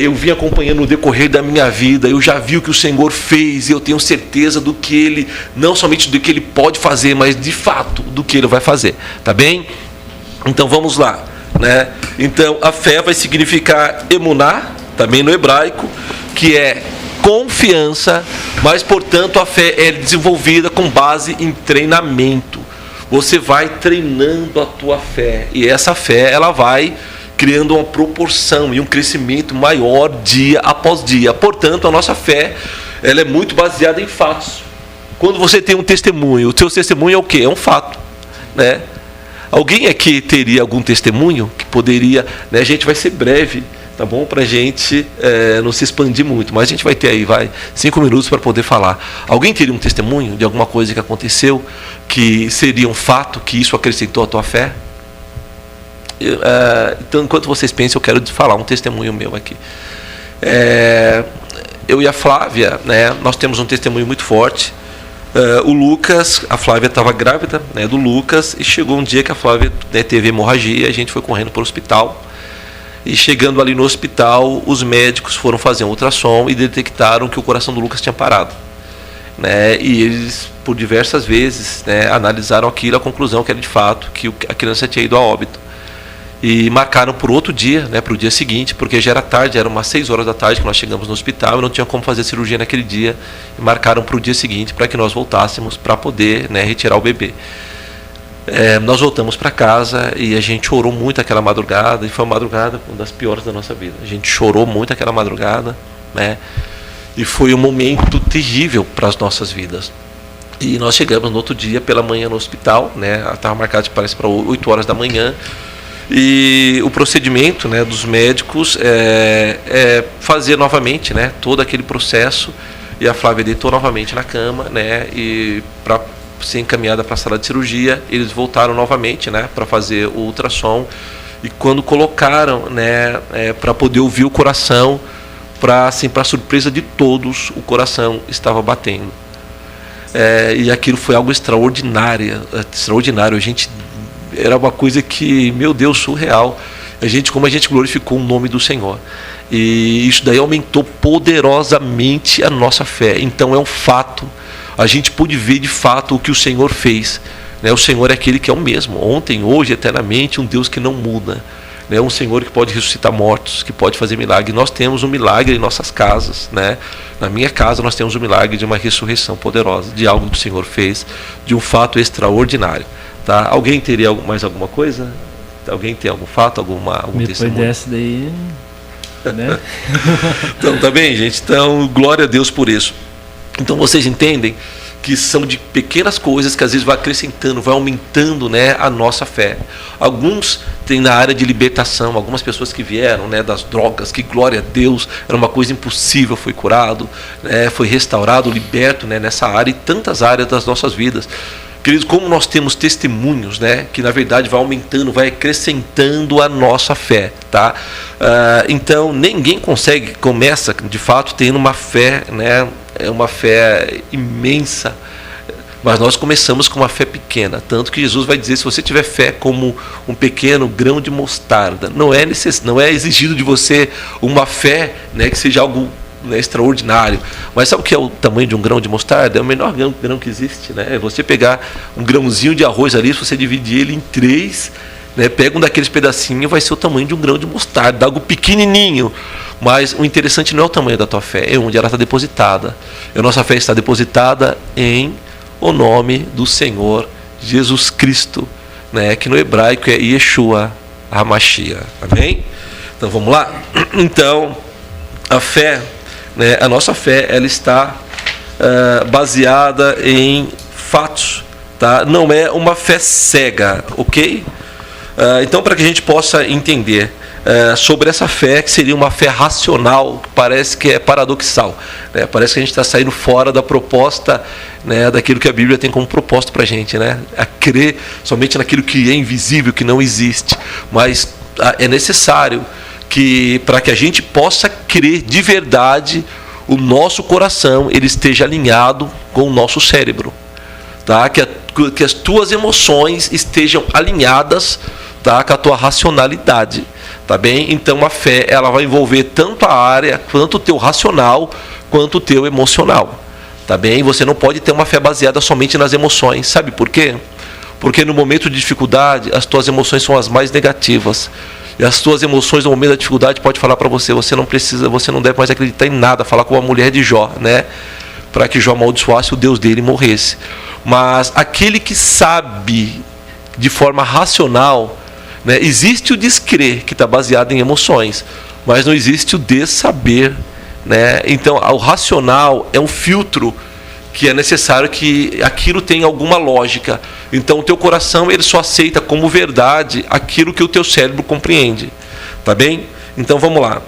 Eu vim acompanhando o decorrer da minha vida, eu já vi o que o Senhor fez, e eu tenho certeza do que Ele, não somente do que Ele pode fazer, mas de fato do que Ele vai fazer, tá bem? Então vamos lá, né? Então a fé vai significar emuná, também no hebraico, que é confiança, mas portanto a fé é desenvolvida com base em treinamento. Você vai treinando a tua fé, e essa fé ela vai criando uma proporção e um crescimento maior dia após dia. Portanto, a nossa fé, ela é muito baseada em fatos. Quando você tem um testemunho, o seu testemunho é o quê? É um fato, né? Alguém aqui teria algum testemunho que poderia, né? A gente vai ser breve, tá bom? Para a gente não se expandir muito, mas a gente vai ter aí, 5 minutos para poder falar. Alguém teria um testemunho de alguma coisa que aconteceu, que seria um fato, que isso acrescentou à tua fé? Então, enquanto vocês pensam, eu quero falar um testemunho meu aqui. Eu e a Flávia, né, nós temos um testemunho muito forte. O Lucas, a Flávia estava grávida, né, do Lucas, e chegou um dia que a Flávia, né, teve hemorragia, a gente foi correndo para o hospital. E chegando ali no hospital, os médicos foram fazer um ultrassom e detectaram que o coração do Lucas tinha parado, né, e eles, por diversas vezes, né, analisaram aquilo, a conclusão que era de fato que a criança tinha ido a óbito. E marcaram por outro dia, né, para o dia seguinte, porque já era tarde, eram umas 6 horas da tarde que nós chegamos no hospital e não tinha como fazer cirurgia naquele dia. E marcaram para o dia seguinte para que nós voltássemos para poder, né, retirar o bebê. nós voltamos para casa e a gente orou muito aquela madrugada, e foi uma madrugada uma das piores da nossa vida. A gente chorou muito aquela madrugada, né? E foi um momento terrível para as nossas vidas. E nós chegamos no outro dia pela manhã no hospital, né? Estava marcado, parece, para 8 horas da manhã. E o procedimento, né, dos médicos é fazer novamente, né, todo aquele processo. E a Flávia deitou novamente na cama, né, e para ser encaminhada para a sala de cirurgia, eles voltaram novamente, né, para fazer o ultrassom. E quando colocaram, né, para poder ouvir o coração, para surpresa de todos, o coração estava batendo. E aquilo foi algo extraordinário. A gente, era uma coisa que, meu Deus, surreal. Como a gente glorificou o nome do Senhor. E isso daí aumentou poderosamente a nossa fé. Então é um fato. A gente pôde ver de fato o que o Senhor fez. Né? O Senhor é aquele que é o mesmo, ontem, hoje, eternamente, um Deus que não muda. Né? Um Senhor que pode ressuscitar mortos, que pode fazer milagre. Nós temos um milagre em nossas casas, né? Na minha casa nós temos um milagre de uma ressurreição poderosa, de algo que o Senhor fez, de um fato extraordinário. Tá? Alguém teria mais alguma coisa? Alguém tem algum fato, algum Depois testemunho? dessa daí, né? Então, tá bem, gente? Então, glória a Deus por isso. Então, vocês entendem que são de pequenas coisas que às vezes vai acrescentando, vai aumentando, né, a nossa fé. Alguns têm na área de libertação, algumas pessoas que vieram, né, das drogas, que glória a Deus, era uma coisa impossível, foi curado, né, foi restaurado, liberto, né, nessa área e tantas áreas das nossas vidas. Queridos, como nós temos testemunhos, né, que na verdade vai aumentando, vai acrescentando a nossa fé, tá? Então ninguém começa de fato tendo uma fé, né, uma fé imensa, mas nós começamos com uma fé pequena, tanto que Jesus vai dizer, se você tiver fé como um pequeno grão de mostarda, não é exigido de você uma fé, né, que seja algo, né, extraordinário, mas sabe o que é o tamanho de um grão de mostarda? É o menor grão que existe, né? É você pegar um grãozinho de arroz ali, se você dividir ele em 3, né, pega um daqueles pedacinhos, vai ser o tamanho de um grão de mostarda, algo pequenininho. Mas o interessante não é o tamanho da tua fé, é onde ela está depositada. E a nossa fé está depositada em o nome do Senhor Jesus Cristo, né, que no hebraico é Yeshua HaMashiach. Amém? Então vamos lá? Então, a fé, né, a nossa fé, ela está baseada em fatos, tá? Não é uma fé cega, ok? Então, para que a gente possa entender sobre essa fé, que seria uma fé racional, parece que é paradoxal, né? Parece que a gente está saindo fora da proposta, né, daquilo que a Bíblia tem como propósito para a gente, né? A crer somente naquilo que é invisível, que não existe. Mas é necessário que, para que a gente possa crer de verdade, o nosso coração ele esteja alinhado com o nosso cérebro, tá? Que as tuas emoções estejam alinhadas, tá, com a tua racionalidade, tá bem? Então a fé ela vai envolver tanto a área, quanto o teu racional, quanto o teu emocional, tá bem? Você não pode ter uma fé baseada somente nas emoções, sabe por quê? Porque no momento de dificuldade as tuas emoções são as mais negativas. E as tuas emoções no momento da dificuldade pode falar para você, você não deve mais acreditar em nada, falar com a mulher de Jó, né? Para que Jó amaldiçoasse o Deus dele e morresse. Mas aquele que sabe de forma racional, né, existe o descrer, que está baseado em emoções, mas não existe o dessaber, né? Então, o racional é um filtro que é necessário que aquilo tenha alguma lógica. Então, o teu coração ele só aceita como verdade aquilo que o teu cérebro compreende. Tá bem? Então, vamos lá.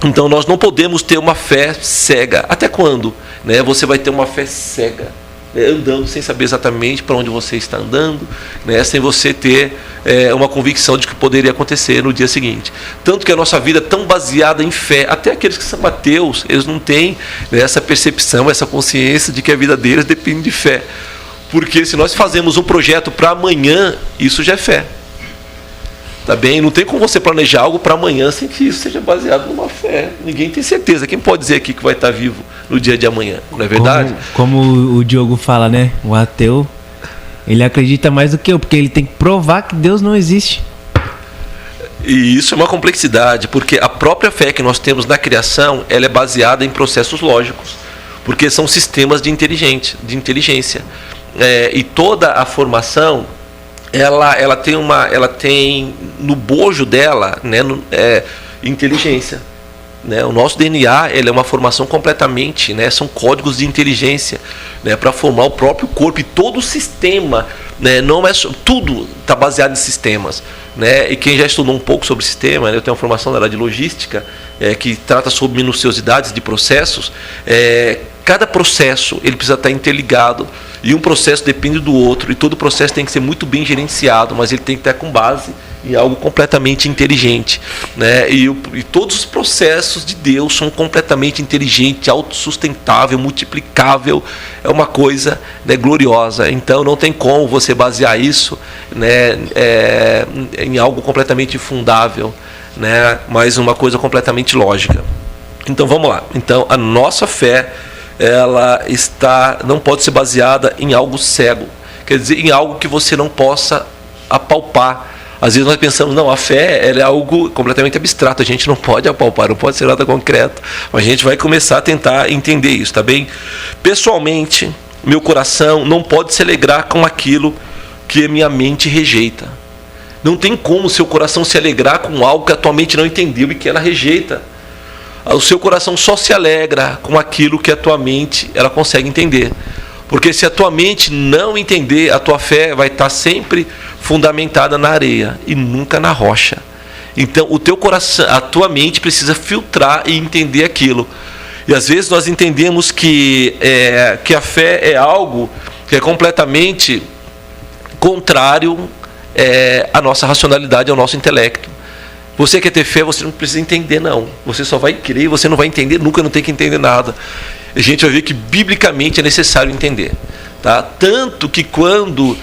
Então, nós não podemos ter uma fé cega. Até quando, né, você vai ter uma fé cega? Andando sem saber exatamente para onde você está andando, né, sem você ter uma convicção de que poderia acontecer no dia seguinte. Tanto que a nossa vida é tão baseada em fé, até aqueles que são ateus, eles não têm, né, essa percepção, essa consciência de que a vida deles depende de fé. Porque se nós fazemos um projeto para amanhã, isso já é fé. Tá bem? Não tem como você planejar algo para amanhã sem que isso seja baseado numa fé. Ninguém tem certeza. Quem pode dizer aqui que vai estar vivo no dia de amanhã? Não é verdade? Como o Diogo fala, né? O ateu, ele acredita mais do que eu, porque ele tem que provar que Deus não existe. E isso é uma complexidade, porque a própria fé que nós temos na criação, ela é baseada em processos lógicos, porque são sistemas de inteligência. E toda a formação ela tem no bojo dela, né, inteligência. Né? O nosso DNA, ele é uma formação completamente, né, são códigos de inteligência, né, para formar o próprio corpo e todo o sistema, né, não é tudo está baseado em sistemas, né, e quem já estudou um pouco sobre sistema, né, eu tenho uma formação na área de logística, que trata sobre minuciosidades de processos. Cada processo ele precisa estar interligado, e um processo depende do outro, e todo processo tem que ser muito bem gerenciado, mas ele tem que estar com base em algo completamente inteligente, né? E todos os processos de Deus são completamente inteligentes, autossustentável, multiplicável, é uma coisa, né, gloriosa. Então não tem como você basear isso, né, em algo completamente infundável, né, mas uma coisa completamente lógica. Então vamos lá. Então a nossa fé, ela não pode ser baseada em algo cego, quer dizer, em algo que você não possa apalpar. Às vezes nós pensamos, não, a fé ela é algo completamente abstrato, a gente não pode apalpar, não pode ser nada concreto, mas a gente vai começar a tentar entender isso, tá bem? Pessoalmente, meu coração não pode se alegrar com aquilo que a minha mente rejeita. Não tem como o seu coração se alegrar com algo que a tua mente não entendeu e que ela rejeita. O seu coração só se alegra com aquilo que a tua mente ela consegue entender. Porque se a tua mente não entender, a tua fé vai estar sempre fundamentada na areia e nunca na rocha. Então o teu coração, a tua mente precisa filtrar e entender aquilo. E às vezes nós entendemos que a fé é algo que é completamente contrário à nossa racionalidade, ao nosso intelecto. Você quer ter fé, você não precisa entender, não. Você só vai crer, você não vai entender, nunca não tem que entender nada. A gente vai ver que biblicamente é necessário entender. Tá? Tanto que quando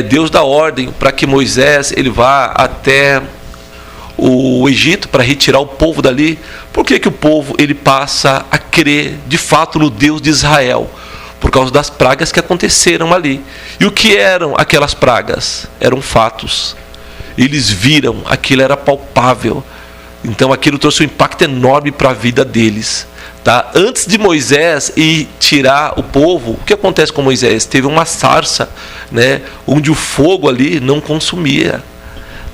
Deus dá ordem para que Moisés ele vá até o Egito para retirar o povo dali, por que o povo ele passa a crer de fato no Deus de Israel? Por causa das pragas que aconteceram ali. E o que eram aquelas pragas? Eram fatos. Eles viram, aquilo era palpável. Então aquilo trouxe um impacto enorme para a vida deles. Tá? Antes de Moisés ir tirar o povo, o que acontece com Moisés? Teve uma sarça, né, onde o fogo ali não consumia.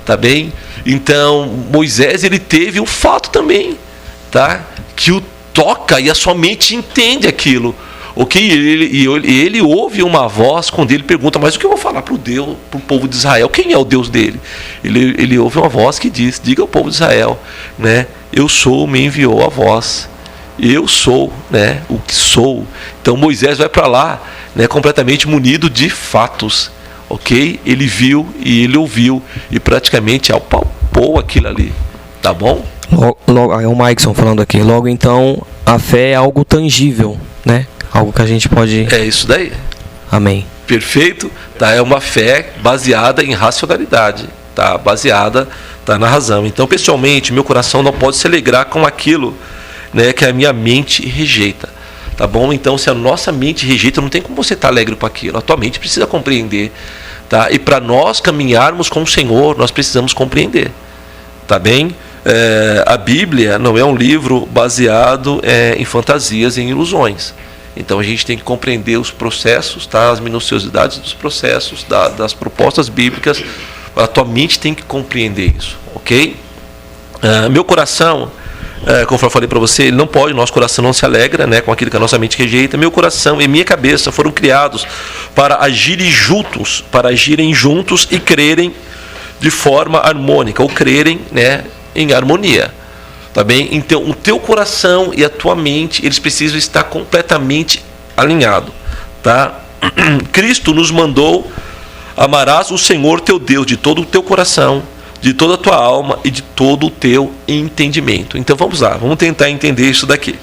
Tá bem? Então Moisés ele teve um fato também, tá? Que o toca e a sua mente entende aquilo. Ok, ele ouve uma voz quando ele pergunta, mas o que eu vou falar para o povo de Israel? Quem é o Deus dele? Ele ouve uma voz que diz, diga ao povo de Israel, né? Eu sou, me enviou a voz. Eu sou, né, o que sou. Então Moisés vai para lá, né, completamente munido de fatos. Ok? Ele viu e ele ouviu e praticamente apalpou aquilo ali. Tá bom? Logo, é o Maikson falando aqui. Logo então, a fé é algo tangível, né? Algo que a gente pode... É isso daí. Amém. Perfeito? Tá? É uma fé baseada em racionalidade. Tá? Baseada na razão. Então, pessoalmente, meu coração não pode se alegrar com aquilo, né, que a minha mente rejeita. Tá bom? Então, se a nossa mente rejeita, não tem como você estar alegre com aquilo. A tua mente precisa compreender. Tá? E para nós caminharmos com o Senhor, nós precisamos compreender. Tá bem? A Bíblia não é um livro baseado em fantasias e em ilusões. Então a gente tem que compreender os processos, tá? As minuciosidades dos processos, das propostas bíblicas. A tua mente tem que compreender isso, ok? Meu coração, conforme eu falei para você, ele não pode, nosso coração não se alegra, né, com aquilo que a nossa mente rejeita. Meu coração e minha cabeça foram criados para agirem juntos e crerem de forma harmônica, ou crerem, né, em harmonia. Tá bem? Então, o teu coração e a tua mente, eles precisam estar completamente alinhados. Tá? Cristo nos mandou: amarás o Senhor teu Deus de todo o teu coração, de toda a tua alma e de todo o teu entendimento. Então, vamos lá, vamos tentar entender isso daqui.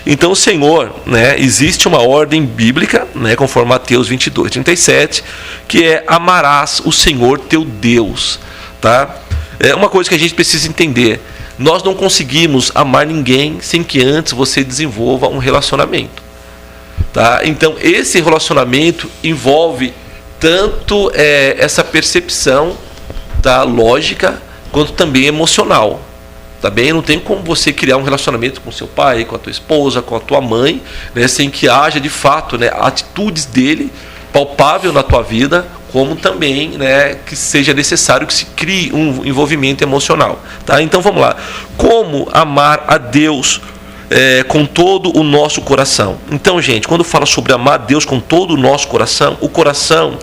Então, o Senhor, né, existe uma ordem bíblica, né, conforme Mateus 22:37, que é: amarás o Senhor teu Deus. Tá? É uma coisa que a gente precisa entender. Nós não conseguimos amar ninguém sem que antes você desenvolva um relacionamento. Tá? Então, esse relacionamento envolve tanto essa percepção, tá, lógica, quanto também emocional. Tá bem? Não tem como você criar um relacionamento com seu pai, com a tua esposa, com a tua mãe, né, sem que haja de fato, né, atitudes dele palpável na tua vida como também, né, que seja necessário que se crie um envolvimento emocional. Tá? Então vamos lá. Como amar a Deus com todo o nosso coração? Então, gente, quando fala sobre amar a Deus com todo o nosso coração, o coração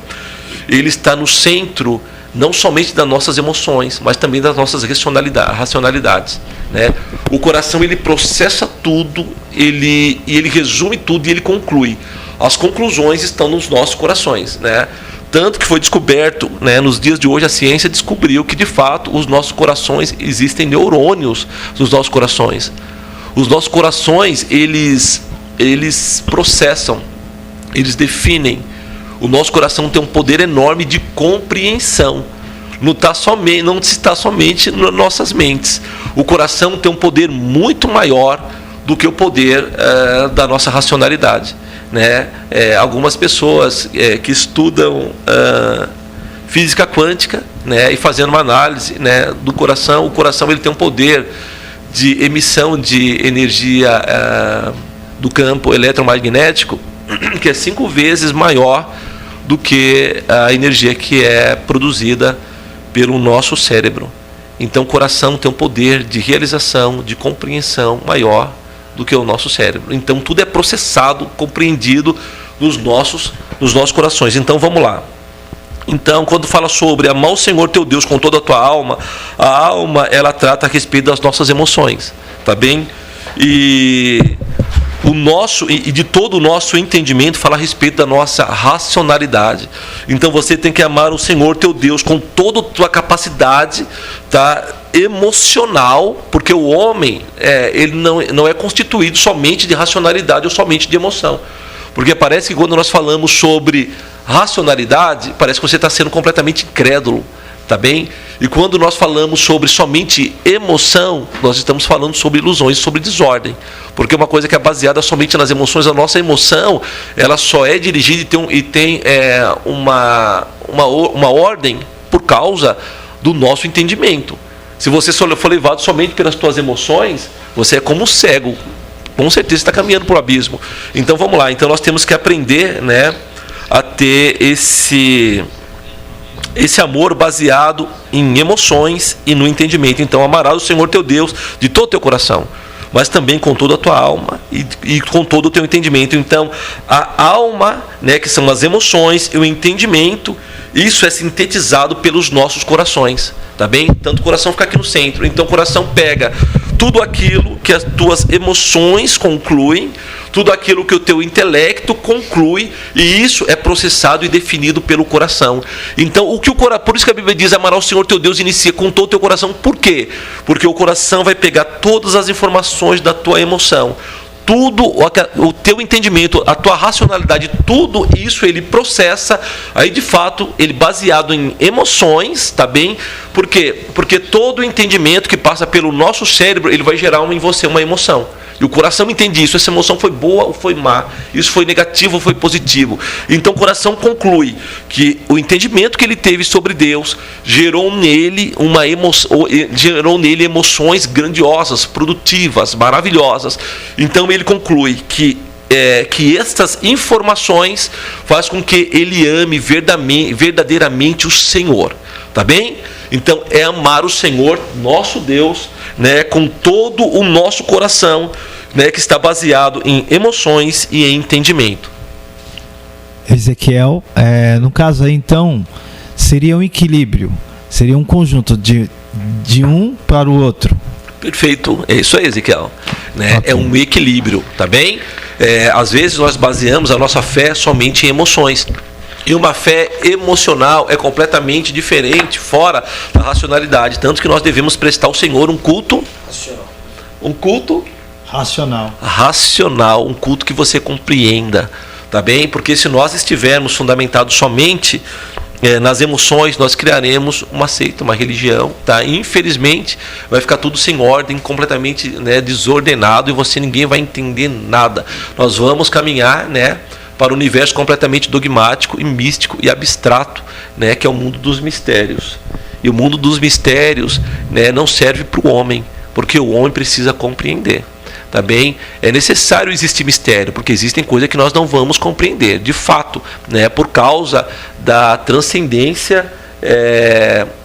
ele está no centro não somente das nossas emoções, mas também das nossas racionalidades, né? O coração ele processa tudo, ele resume tudo e ele conclui. As conclusões estão nos nossos corações, né? Tanto que foi descoberto, né, nos dias de hoje a ciência descobriu que de fato os nossos corações, existem neurônios nos nossos corações. Os nossos corações eles processam, eles definem. O nosso coração tem um poder enorme de compreensão. Não está somente nas nossas mentes. O coração tem um poder muito maior do que o poder da nossa racionalidade, né? Algumas pessoas que estudam física quântica, né, e fazendo uma análise, né, do coração, o coração ele tem um poder de emissão de energia do campo eletromagnético que é 5 vezes maior do que a energia que é produzida pelo nosso cérebro. Então o coração tem um poder de realização, de compreensão maior do que o nosso cérebro. Então tudo é processado, compreendido nos nossos corações. Então vamos lá. Então, quando fala sobre amar o Senhor teu Deus com toda a tua alma, a alma ela trata a respeito das nossas emoções, tá bem? E de todo o nosso entendimento fala a respeito da nossa racionalidade. Então você tem que amar o Senhor teu Deus com toda a tua capacidade, tá, emocional, porque o homem ele não é constituído somente de racionalidade ou somente de emoção. Porque parece que quando nós falamos sobre racionalidade, parece que você está sendo completamente incrédulo, tá bem? E quando nós falamos sobre somente emoção, nós estamos falando sobre ilusões, sobre desordem. Porque uma coisa que é baseada somente nas emoções, a nossa emoção, ela só é dirigida e tem uma ordem por causa do nosso entendimento. Se você for levado somente pelas tuas emoções, você é como um cego. Com certeza está caminhando para o abismo. Então vamos lá. Então nós temos que aprender, né, a ter esse amor baseado em emoções e no entendimento. Então amarás o Senhor teu Deus de todo o teu coração, mas também com toda a tua alma e com todo o teu entendimento. Então a alma, né, que são as emoções, e o entendimento, isso é sintetizado pelos nossos corações, tá bem? Tanto o coração fica aqui no centro. Então o coração pega tudo aquilo que as tuas emoções concluem, tudo aquilo que o teu intelecto conclui, e isso é processado e definido pelo coração. Então, por isso que a Bíblia diz: amarás o Senhor teu Deus, inicia com todo o teu coração. Por quê? Porque o coração vai pegar todas as informações da tua emoção, tudo o teu entendimento, a tua racionalidade, tudo isso ele processa, aí de fato ele baseado em emoções, tá bem? Por quê? Porque todo o entendimento que passa pelo nosso cérebro, ele vai gerar em você uma emoção. E o coração entende isso, essa emoção foi boa ou foi má, isso foi negativo ou foi positivo. Então o coração conclui que o entendimento que ele teve sobre Deus gerou nele emoções grandiosas, produtivas, maravilhosas. Então ele conclui que estas informações faz com que ele ame verdadeiramente o Senhor, tá bem? Então é amar o Senhor, nosso Deus, né, com todo o nosso coração, né, que está baseado em emoções e em entendimento. Ezequiel, no caso aí então, seria um equilíbrio, seria um conjunto de um para o outro. Perfeito, é isso aí, Ezequiel, né? Okay. É um equilíbrio, tá bem? Às vezes nós baseamos a nossa fé somente em emoções. E uma fé emocional é completamente diferente, fora da racionalidade. Tanto que nós devemos prestar ao Senhor um culto racional. Um culto racional, um culto que você compreenda, tá bem? Porque se nós estivermos fundamentados somente nas emoções, nós criaremos uma seita, uma religião, tá? E, infelizmente vai ficar tudo sem ordem, completamente, né, desordenado, e ninguém vai entender nada. Nós vamos caminhar, né, para o universo completamente dogmático e místico e abstrato, né, que é o mundo dos mistérios. E o mundo dos mistérios, né, não serve para o homem, porque o homem precisa compreender, tá bem? É necessário existir mistério, porque existem coisas que nós não vamos compreender, de fato, né? Por causa da transcendência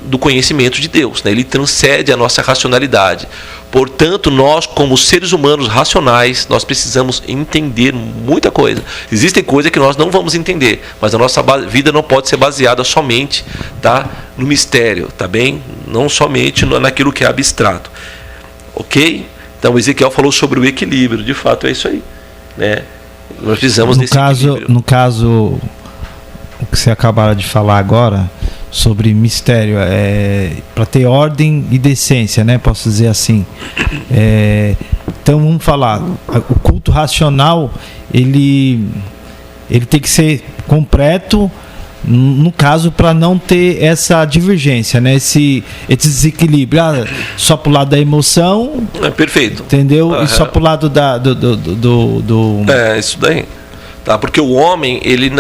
do conhecimento de Deus, né? Ele transcende a nossa racionalidade. Portanto, nós, como seres humanos racionais, nós precisamos entender muita coisa. Existem coisas que nós não vamos entender, mas a nossa vida não pode ser baseada somente, tá, no mistério, tá bem? Não somente naquilo que é abstrato. Ok? Então, o Ezequiel falou sobre o equilíbrio. De fato, é isso aí, né? Nós precisamos desse equilíbrio. No caso, o que você acabaram de falar agora sobre mistério, para ter ordem e decência, né? Posso dizer assim. Então vamos falar, o culto racional ele tem que ser completo, no caso, para não ter essa divergência, né? Esse desequilíbrio, só pro lado da emoção, perfeito, entendeu? E só pro lado do isso daí. Tá, porque o homem, ele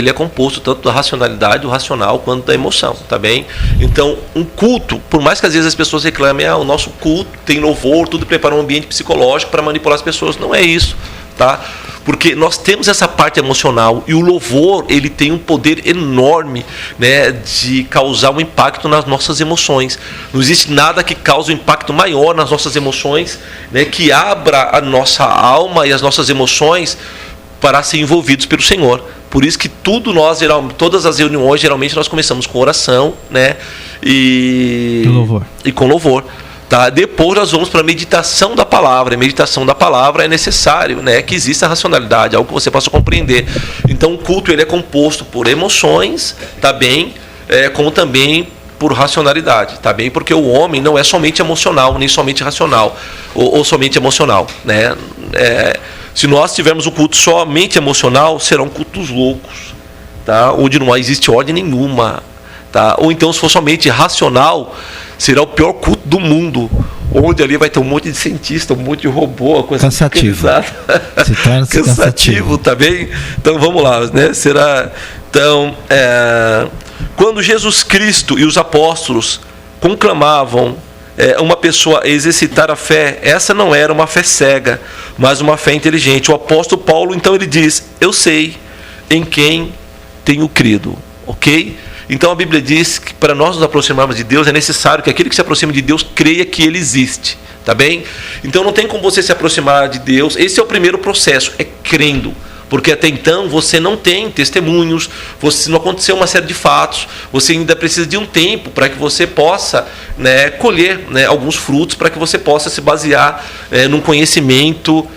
é composto tanto da racionalidade, do racional, quanto da emoção, tá bem? Então, um culto, por mais que às vezes as pessoas reclamem, o nosso culto tem louvor, tudo prepara um ambiente psicológico para manipular as pessoas, não é isso, tá? Porque nós temos essa parte emocional e o louvor, ele tem um poder enorme, né, de causar um impacto nas nossas emoções. Não existe nada que cause um impacto maior nas nossas emoções, né, que abra a nossa alma e as nossas emoções para serem envolvidos pelo Senhor. Por isso que todas as reuniões, geralmente nós começamos com oração, né? E com louvor. Tá? Depois nós vamos para a meditação da palavra. A meditação da palavra é necessário, né, que exista racionalidade, algo que você possa compreender. Então o culto, ele é composto por emoções, tá bem? Como também por racionalidade, tá bem? Porque o homem não é somente emocional, nem somente racional, ou somente emocional, né? Se nós tivermos um culto somente emocional, serão cultos loucos, tá? Onde não existe ordem nenhuma, tá? Ou então, se for somente racional, será o pior culto do mundo, onde ali vai ter um monte de cientista, um monte de robô, uma coisa cansativo. Cansativo, tá bem? Então vamos lá, né? Então, quando Jesus Cristo e os apóstolos conclamavam uma pessoa a exercitar a fé, essa não era uma fé cega, mas uma fé inteligente. O apóstolo Paulo, então, ele diz: eu sei em quem tenho crido, ok? Então a Bíblia diz que para nós nos aproximarmos de Deus é necessário que aquele que se aproxima de Deus creia que Ele existe, tá bem? Então não tem como você se aproximar de Deus, esse é o primeiro processo, é crendo. Porque até então você não tem testemunhos, não aconteceu uma série de fatos, você ainda precisa de um tempo para que você possa, né, colher, né, alguns frutos, para que você possa se basear num conhecimento,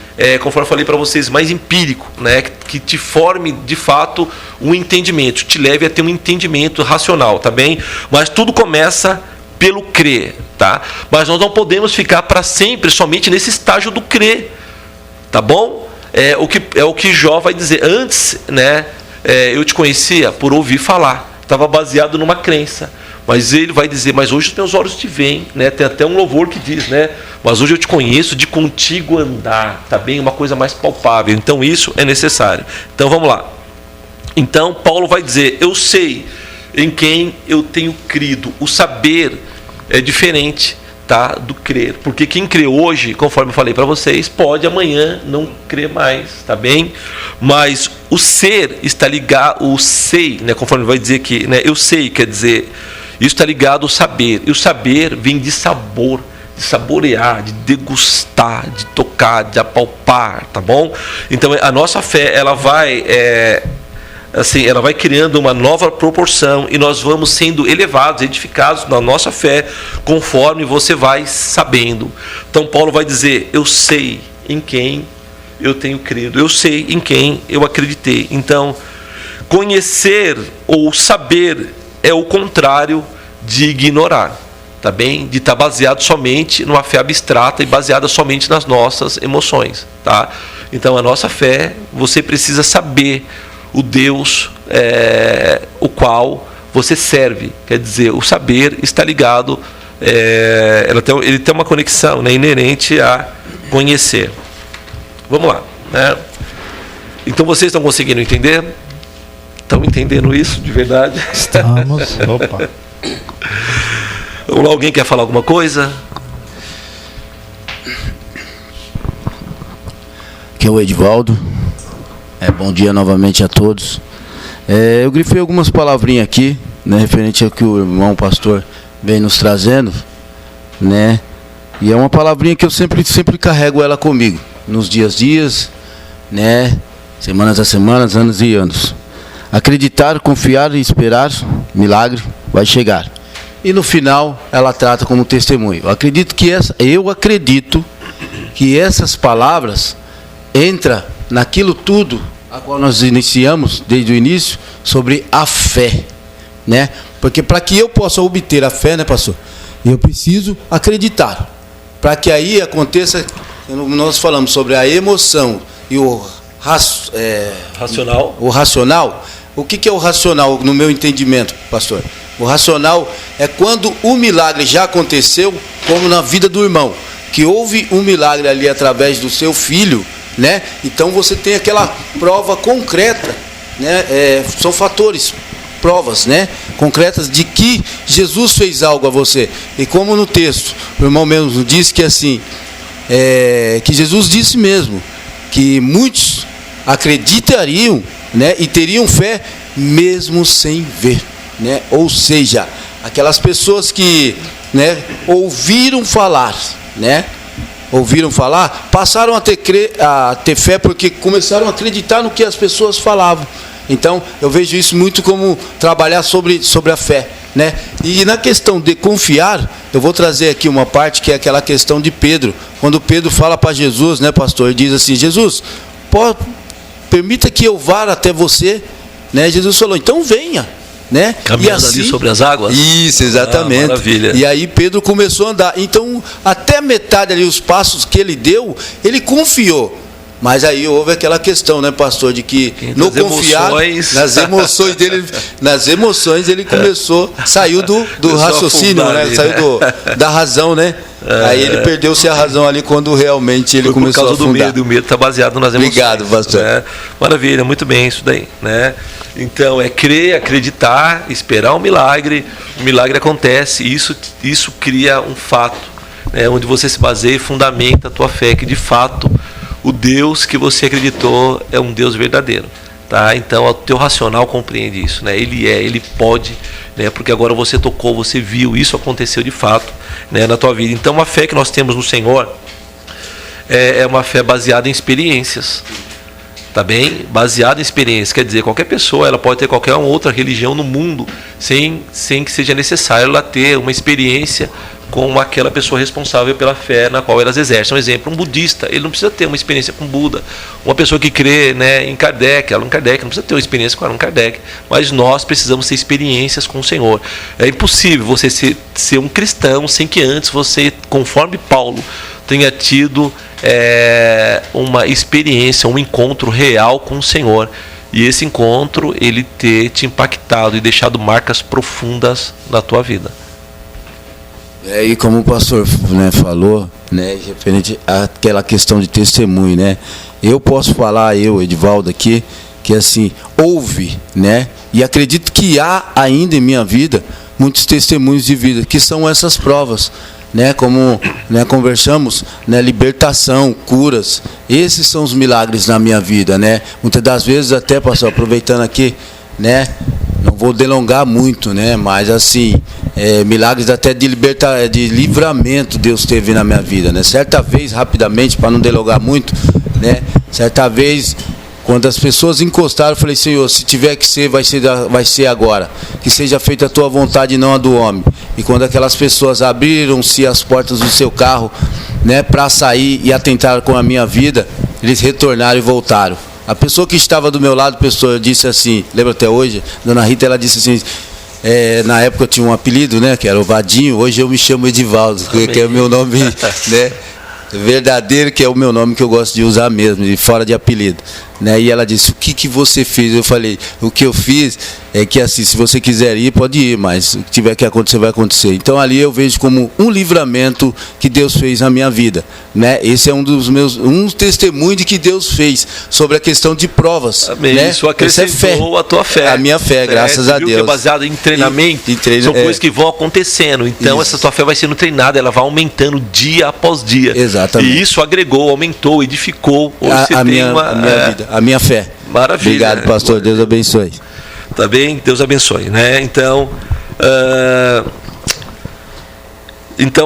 conforme eu falei para vocês, mais empírico, né, que te forme de fato um entendimento, te leve a ter um entendimento racional, tá bem? Mas tudo começa pelo crer, tá? Mas nós não podemos ficar para sempre somente nesse estágio do crer, tá bom? É o que Jó vai dizer. Antes, né, eu te conhecia por ouvir falar, estava baseado numa crença. Mas ele vai dizer: mas hoje os meus olhos te veem, né? Tem até um louvor que diz, né? Mas hoje eu te conheço de contigo andar, tá bem? Uma coisa mais palpável. Então isso é necessário. Então vamos lá. Então Paulo vai dizer: eu sei em quem eu tenho crido. O saber é diferente, tá, do crer, porque quem crê hoje, conforme eu falei para vocês, pode amanhã não crer mais, tá bem? Mas o ser está ligado, o sei, né, conforme vai dizer aqui, né, eu sei, quer dizer, isso está ligado ao saber, e o saber vem de sabor, de saborear, de degustar, de tocar, de apalpar, tá bom? Então a nossa fé, ela vai ela vai criando uma nova proporção e nós vamos sendo elevados, edificados na nossa fé, conforme você vai sabendo. Então Paulo vai dizer: eu sei em quem eu tenho crido, eu sei em quem eu acreditei. Então, conhecer ou saber é o contrário de ignorar, tá bem? De estar baseado somente numa fé abstrata e baseada somente nas nossas emoções, tá? Então a nossa fé, você precisa saber o Deus o qual você serve. Quer dizer, o saber está ligado, ele tem uma conexão, né, inerente a conhecer. Vamos lá, né? Então vocês estão conseguindo entender? Estão entendendo isso de verdade? Estamos. Opa. Vamos lá, alguém quer falar alguma coisa? Aqui é o Edivaldo. Bom dia novamente a todos. Eu grifei algumas palavrinhas aqui, né, referente ao que o irmão pastor vem nos trazendo, né? E é uma palavrinha que eu sempre carrego ela comigo, nos dias, né? Semanas a semanas, anos e anos. Acreditar, confiar e esperar, milagre vai chegar. E no final ela trata como testemunho. Eu acredito que essas palavras entram naquilo tudo a qual nós iniciamos desde o início sobre a fé, né? Porque para que eu possa obter a fé, né, pastor? Eu preciso acreditar. Para que aí aconteça, nós falamos sobre a emoção e o racional. O racional. O que é o racional no meu entendimento, pastor? O racional é quando o milagre já aconteceu, como na vida do irmão, que houve um milagre ali através do seu filho, né? Então você tem aquela prova concreta, né? São fatores, provas, né? Concretas de que Jesus fez algo a você. E como no texto, o irmão mesmo disse que assim, que Jesus disse mesmo, que muitos acreditariam, né? E teriam fé mesmo sem ver, né? Ou seja, aquelas pessoas que, né, ouviram falar, né? Ouviram falar, passaram a ter fé porque começaram a acreditar no que as pessoas falavam. Então, eu vejo isso muito como trabalhar sobre a fé, né? E na questão de confiar, eu vou trazer aqui uma parte que é aquela questão de Pedro. Quando Pedro fala para Jesus, né, pastor? Ele diz assim, Jesus, permita que eu vá até você, né? Jesus falou, então venha, né? Caminhando e assim, ali sobre as águas. Isso, exatamente. Maravilha. E aí Pedro começou a andar. Então, até metade ali, os passos que ele deu, ele confiou. Mas aí houve aquela questão, né, pastor, de que no confiar, nas emoções ele começou, saiu do raciocínio, né? Saiu da razão, né? Aí ele perdeu-se a razão ali quando realmente ele começou a afundar. Por causa do medo, e o medo está baseado nas emoções. Obrigado, pastor. Né? Maravilha, muito bem isso daí, né? Então, é crer, acreditar, esperar um milagre. O milagre acontece e isso cria um fato, né? Onde você se baseia e fundamenta a tua fé, que de fato o Deus que você acreditou é um Deus verdadeiro, tá? Então o teu racional compreende isso, né? Ele pode, né? Porque agora você tocou, você viu, isso aconteceu de fato, né, na tua vida. Então a fé que nós temos no Senhor é uma fé baseada em experiências, tá bem? Baseada em experiências, quer dizer, qualquer pessoa ela pode ter qualquer outra religião no mundo sem que seja necessário ela ter uma experiência com aquela pessoa responsável pela fé na qual elas exercem. Um exemplo, um budista, ele não precisa ter uma experiência com Buda. Uma pessoa que crê, né, em Kardec, Allan Kardec, não precisa ter uma experiência com Allan Kardec, mas nós precisamos ter experiências com o Senhor. É impossível você ser um cristão sem que antes você, conforme Paulo, tenha tido uma experiência, um encontro real com o Senhor. E esse encontro, ele ter te impactado e deixado marcas profundas na tua vida. E como o pastor, né, falou, né, referente àquela questão de testemunho, né? Eu posso falar, Edivaldo, aqui, que assim, houve, né? E acredito que há ainda em minha vida muitos testemunhos de vida, que são essas provas, né? Como, né, conversamos, né, libertação, curas, esses são os milagres na minha vida, né? Muitas das vezes, até, pastor, aproveitando aqui, né? Não vou delongar muito, né? Mas assim, milagres até de livramento Deus teve na minha vida, né? Certa vez, rapidamente, para não delongar muito, né? Certa vez, quando as pessoas encostaram, eu falei, Senhor, se tiver que ser, vai ser agora. Que seja feita a tua vontade e não a do homem. E quando aquelas pessoas abriram-se as portas do seu carro, né, para sair e atentar com a minha vida, eles retornaram e voltaram. A pessoa que estava do meu lado, pessoa, disse assim, lembra até hoje, Dona Rita, ela disse assim, na época eu tinha um apelido, né, que era o Vadinho, hoje eu me chamo Edivaldo, que é o meu nome, né, verdadeiro, que é o meu nome que eu gosto de usar mesmo, e fora de apelido. né? E ela disse: o que você fez? Eu falei: o que eu fiz é que, assim, se você quiser ir, pode ir, mas o que tiver que acontecer, vai acontecer. Então ali eu vejo como um livramento que Deus fez na minha vida, né? Esse é um testemunho de que Deus fez sobre a questão de provas. Amém. Né? Isso acrescentou a tua fé. A minha fé, graças a Deus. Que é baseado em treinamento, são coisas que vão acontecendo. Então essa tua fé vai sendo treinada, ela vai aumentando dia após dia. Exatamente. E isso agregou, aumentou, edificou. A minha vida, a minha fé. Maravilha. Obrigado, pastor. Deus abençoe. Tá bem? Deus abençoe, né? Então,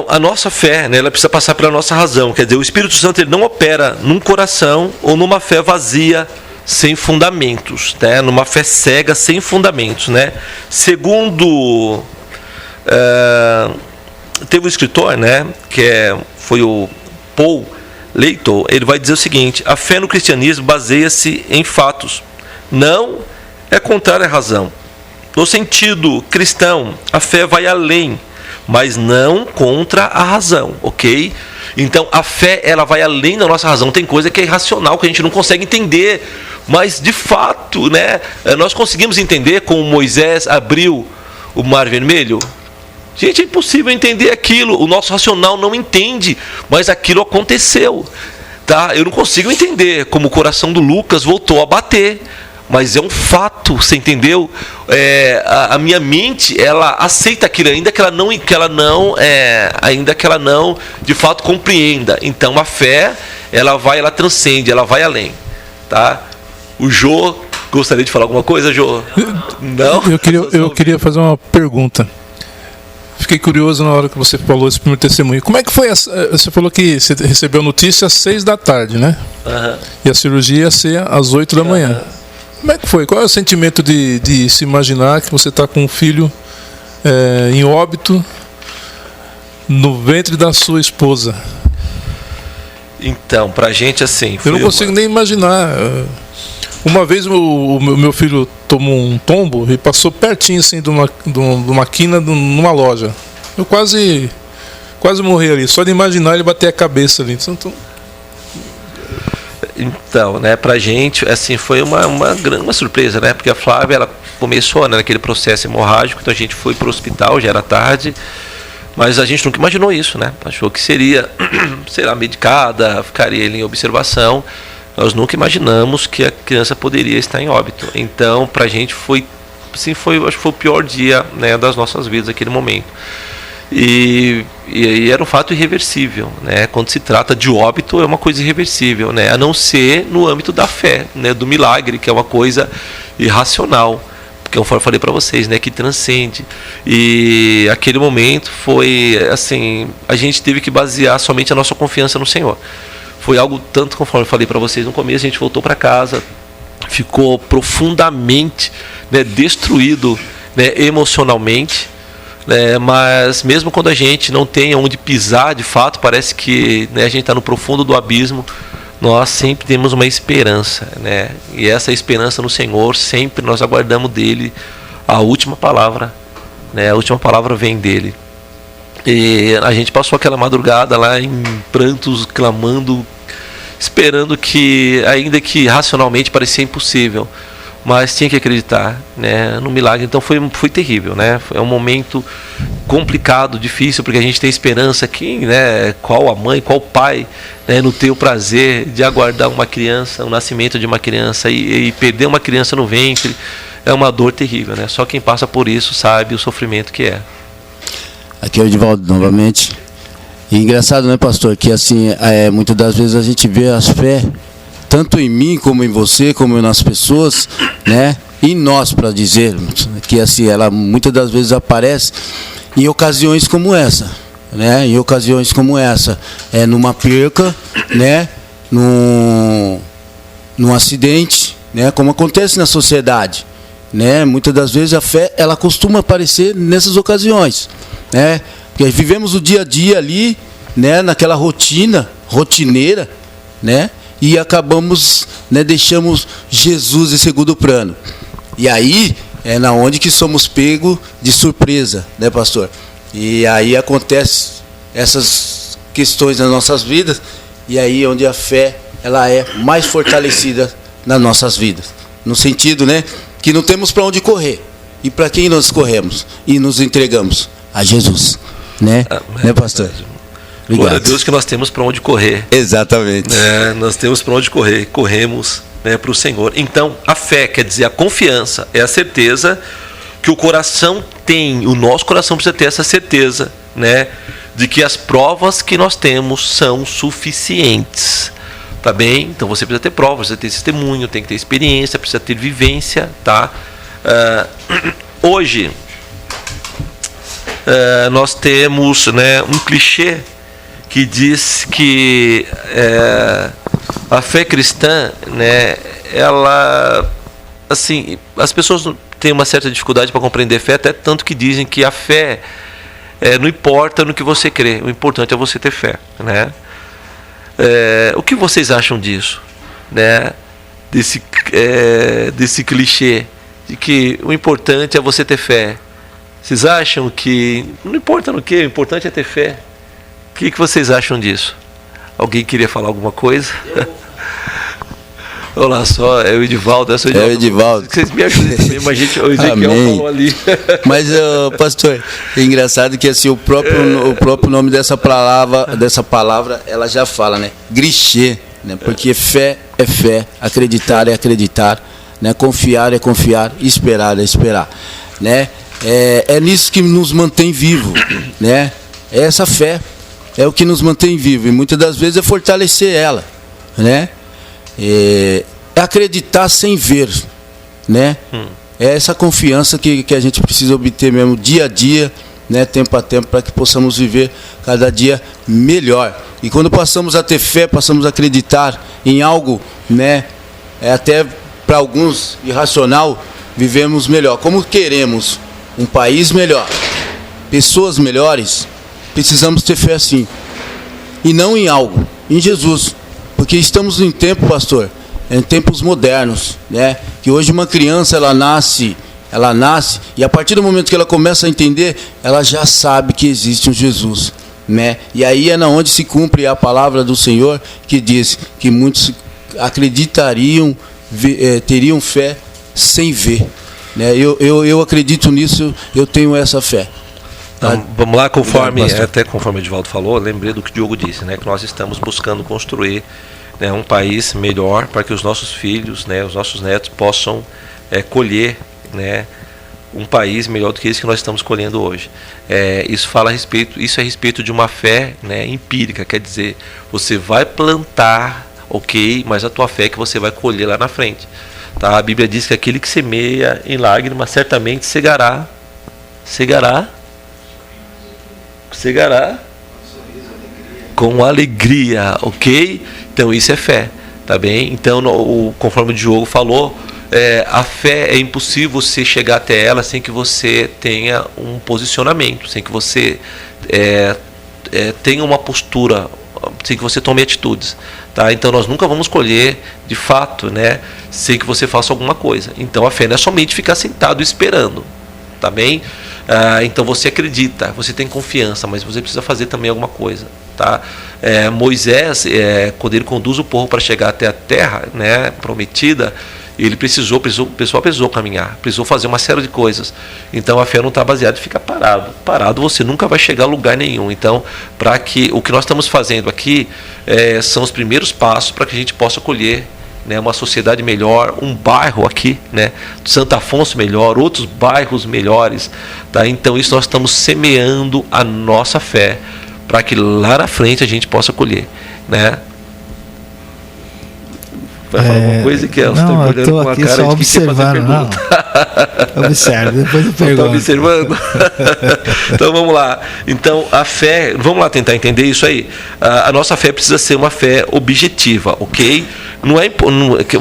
a nossa fé, né, ela precisa passar pela nossa razão. Quer dizer, o Espírito Santo ele não opera num coração ou numa fé vazia, sem fundamentos, né? Numa fé cega, sem fundamentos, né? Segundo, teve um escritor, né, foi o Paul Leighton, ele vai dizer o seguinte: a fé no cristianismo baseia-se em fatos, não é contrária à razão. No sentido cristão, a fé vai além, mas não contra a razão, ok? Então a fé ela vai além da nossa razão. Tem coisa que é irracional, que a gente não consegue entender, mas de fato, né, nós conseguimos entender como Moisés abriu o Mar Vermelho. Gente, é impossível entender aquilo, o nosso racional não entende, mas aquilo aconteceu, tá? Eu não consigo entender como o coração do Lucas voltou a bater, mas é um fato, você entendeu? A minha mente, ela aceita aquilo, ainda que ela não de fato compreenda. Então a fé, ela transcende, ela vai além, tá? O Jô gostaria de falar alguma coisa, Jô? Não? Eu queria fazer uma pergunta. Fiquei curioso na hora que você falou esse primeiro testemunho. Como é que foi? Você falou que você recebeu notícia às 6 da tarde, né? Uhum. E a cirurgia ia ser às 8 da manhã. Como é que foi? Qual é o sentimento de se imaginar que você está com um filho em óbito no ventre da sua esposa? Então, pra gente assim... Eu não consigo nem imaginar. Uma vez o meu filho tomou um tombo e passou pertinho assim de uma quina numa loja. Eu quase morri ali. Só de imaginar ele bater a cabeça ali. Então, né, pra gente, assim, foi uma surpresa, né? Porque a Flávia, ela começou, né, naquele processo hemorrágico, então a gente foi pro hospital, já era tarde, mas a gente nunca imaginou isso, né? Achou que será medicada, ficaria ali em observação. Nós nunca imaginamos que a criança poderia estar em óbito. Então, pra gente acho que foi o pior dia, né, das nossas vidas, aquele momento. E era um fato irreversível, né? Quando se trata de óbito, é uma coisa irreversível, né? A não ser no âmbito da fé, né? Do milagre, que é uma coisa irracional, porque eu falei para vocês, né? Que transcende. E aquele momento foi assim, a gente teve que basear somente a nossa confiança no Senhor. Foi algo tanto, conforme eu falei para vocês no começo, a gente voltou para casa, ficou profundamente, né, destruído, né, emocionalmente. Mas mesmo quando a gente não tem onde pisar de fato, parece que, né, a gente está no profundo do abismo, nós sempre temos uma esperança, né? E essa esperança no Senhor, sempre nós aguardamos dele a última palavra, né? A última palavra vem dele. E a gente passou aquela madrugada lá em prantos, clamando, esperando que, ainda que racionalmente parecia impossível, mas tinha que acreditar, né, no milagre. Então foi terrível, né? É um momento complicado, difícil, porque a gente tem esperança que, né, qual a mãe, qual o pai, né, não ter o prazer de aguardar uma criança, o nascimento de uma criança e perder uma criança no ventre, é uma dor terrível, né? Só quem passa por isso sabe o sofrimento que é. Aqui é o Edivaldo novamente. E engraçado, né, pastor, que assim, muitas das vezes a gente vê as fé tanto em mim como em você, como nas pessoas, né? Em nós, para dizer que assim, ela muitas das vezes aparece em ocasiões como essa, né? Em ocasiões como essa, numa perca, né? Num acidente, né? Como acontece na sociedade, né? Muitas das vezes a fé, ela costuma aparecer nessas ocasiões, né? Porque vivemos o dia a dia ali, né? Naquela rotineira, né? E acabamos, né, deixamos Jesus em segundo plano. E aí é na onde que somos pegos de surpresa, né, pastor? E aí acontece essas questões nas nossas vidas, e aí onde a fé ela é mais fortalecida nas nossas vidas. No sentido, né, que não temos para onde correr. E para quem nós corremos e nos entregamos? A Jesus, né? Né, pastor? Obrigado. Glória a Deus que nós temos para onde correr. Exatamente. Nós temos para onde correr. Corremos, né, para o Senhor. Então, a fé quer dizer a confiança, é a certeza que o coração tem, o nosso coração precisa ter essa certeza, né, de que as provas que nós temos são suficientes. Tá bem? Então você precisa ter provas, precisa ter testemunho, tem que ter experiência, precisa ter vivência, tá? Hoje nós temos, né, um clichê que diz que a fé cristã, né, ela, assim, as pessoas têm uma certa dificuldade para compreender fé, até tanto que dizem que a fé não importa no que você crê, o importante é você ter fé, né? O que vocês acham disso, né? Desse clichê de que o importante é você ter fé? Vocês acham que não importa no que, o importante é ter fé? O que vocês acham disso? Alguém queria falar alguma coisa? Olha só, é o Edivaldo. É o Edivaldo. Vocês me ajudem também, mas o Ezequiel falou ali. Mas, pastor, é engraçado que assim, o próprio nome dessa palavra, ela já fala, né? Clichê, né? Porque fé é fé, acreditar é acreditar, né? Confiar é confiar, esperar é esperar, né? É nisso que nos mantém vivo, né? Essa fé é o que nos mantém vivo e muitas das vezes é fortalecer ela, né? É acreditar sem ver, né? É essa confiança que a gente precisa obter mesmo dia a dia, né? Tempo a tempo, para que possamos viver cada dia melhor. E quando passamos a ter fé, passamos a acreditar em algo, né? Até para alguns irracional, vivemos melhor. Como queremos um país melhor, pessoas melhores, precisamos ter fé assim. E não em algo, em Jesus. Porque estamos em tempo, pastor, em tempos modernos, né? Que hoje uma criança, ela nasce e a partir do momento que ela começa a entender, ela já sabe que existe um Jesus, né? E aí é onde se cumpre a palavra do Senhor, que diz que muitos acreditariam, teriam fé sem ver, né? Eu acredito nisso, eu tenho essa fé. Então, vamos lá, conforme o Edivaldo falou, lembrei do que o Diogo disse, né, que nós estamos buscando construir, né, um país melhor para que os nossos filhos, né, os nossos netos possam colher, né, um país melhor do que esse que nós estamos colhendo hoje. Isso é a respeito de uma fé, né, empírica, quer dizer, você vai plantar, ok, mas a tua fé é que você vai colher lá na frente. Tá? A Bíblia diz que aquele que semeia em lágrimas certamente cegará com alegria, ok? Então isso é fé, tá bem? Então, conforme o Diogo falou, a fé é impossível você chegar até ela sem que você tenha um posicionamento, sem que você tenha uma postura, sem que você tome atitudes, tá? Então nós nunca vamos colher de fato, né, sem que você faça alguma coisa. Então a fé não é somente ficar sentado esperando, tá bem? Então você acredita, você tem confiança, mas você precisa fazer também alguma coisa, tá? Moisés, quando ele conduz o povo para chegar até a terra, né, prometida, ele precisou caminhar, precisou fazer uma série de coisas. Então a fé não está baseada em ficar parado você nunca vai chegar a lugar nenhum. Então, para que o que nós estamos fazendo aqui são os primeiros passos para que a gente possa colher, né, uma sociedade melhor, um bairro aqui, né, Santo Afonso melhor, outros bairros melhores, tá? Então isso nós estamos semeando a nossa fé para que lá na frente a gente possa colher, né? Vai falar alguma coisa que elas estão olhando com a cara só de que quer fazer pergunta. Observe, depois eu pergunto. Está observando? Então vamos lá. Então a fé, vamos lá tentar entender isso aí. A nossa fé precisa ser uma fé objetiva, ok?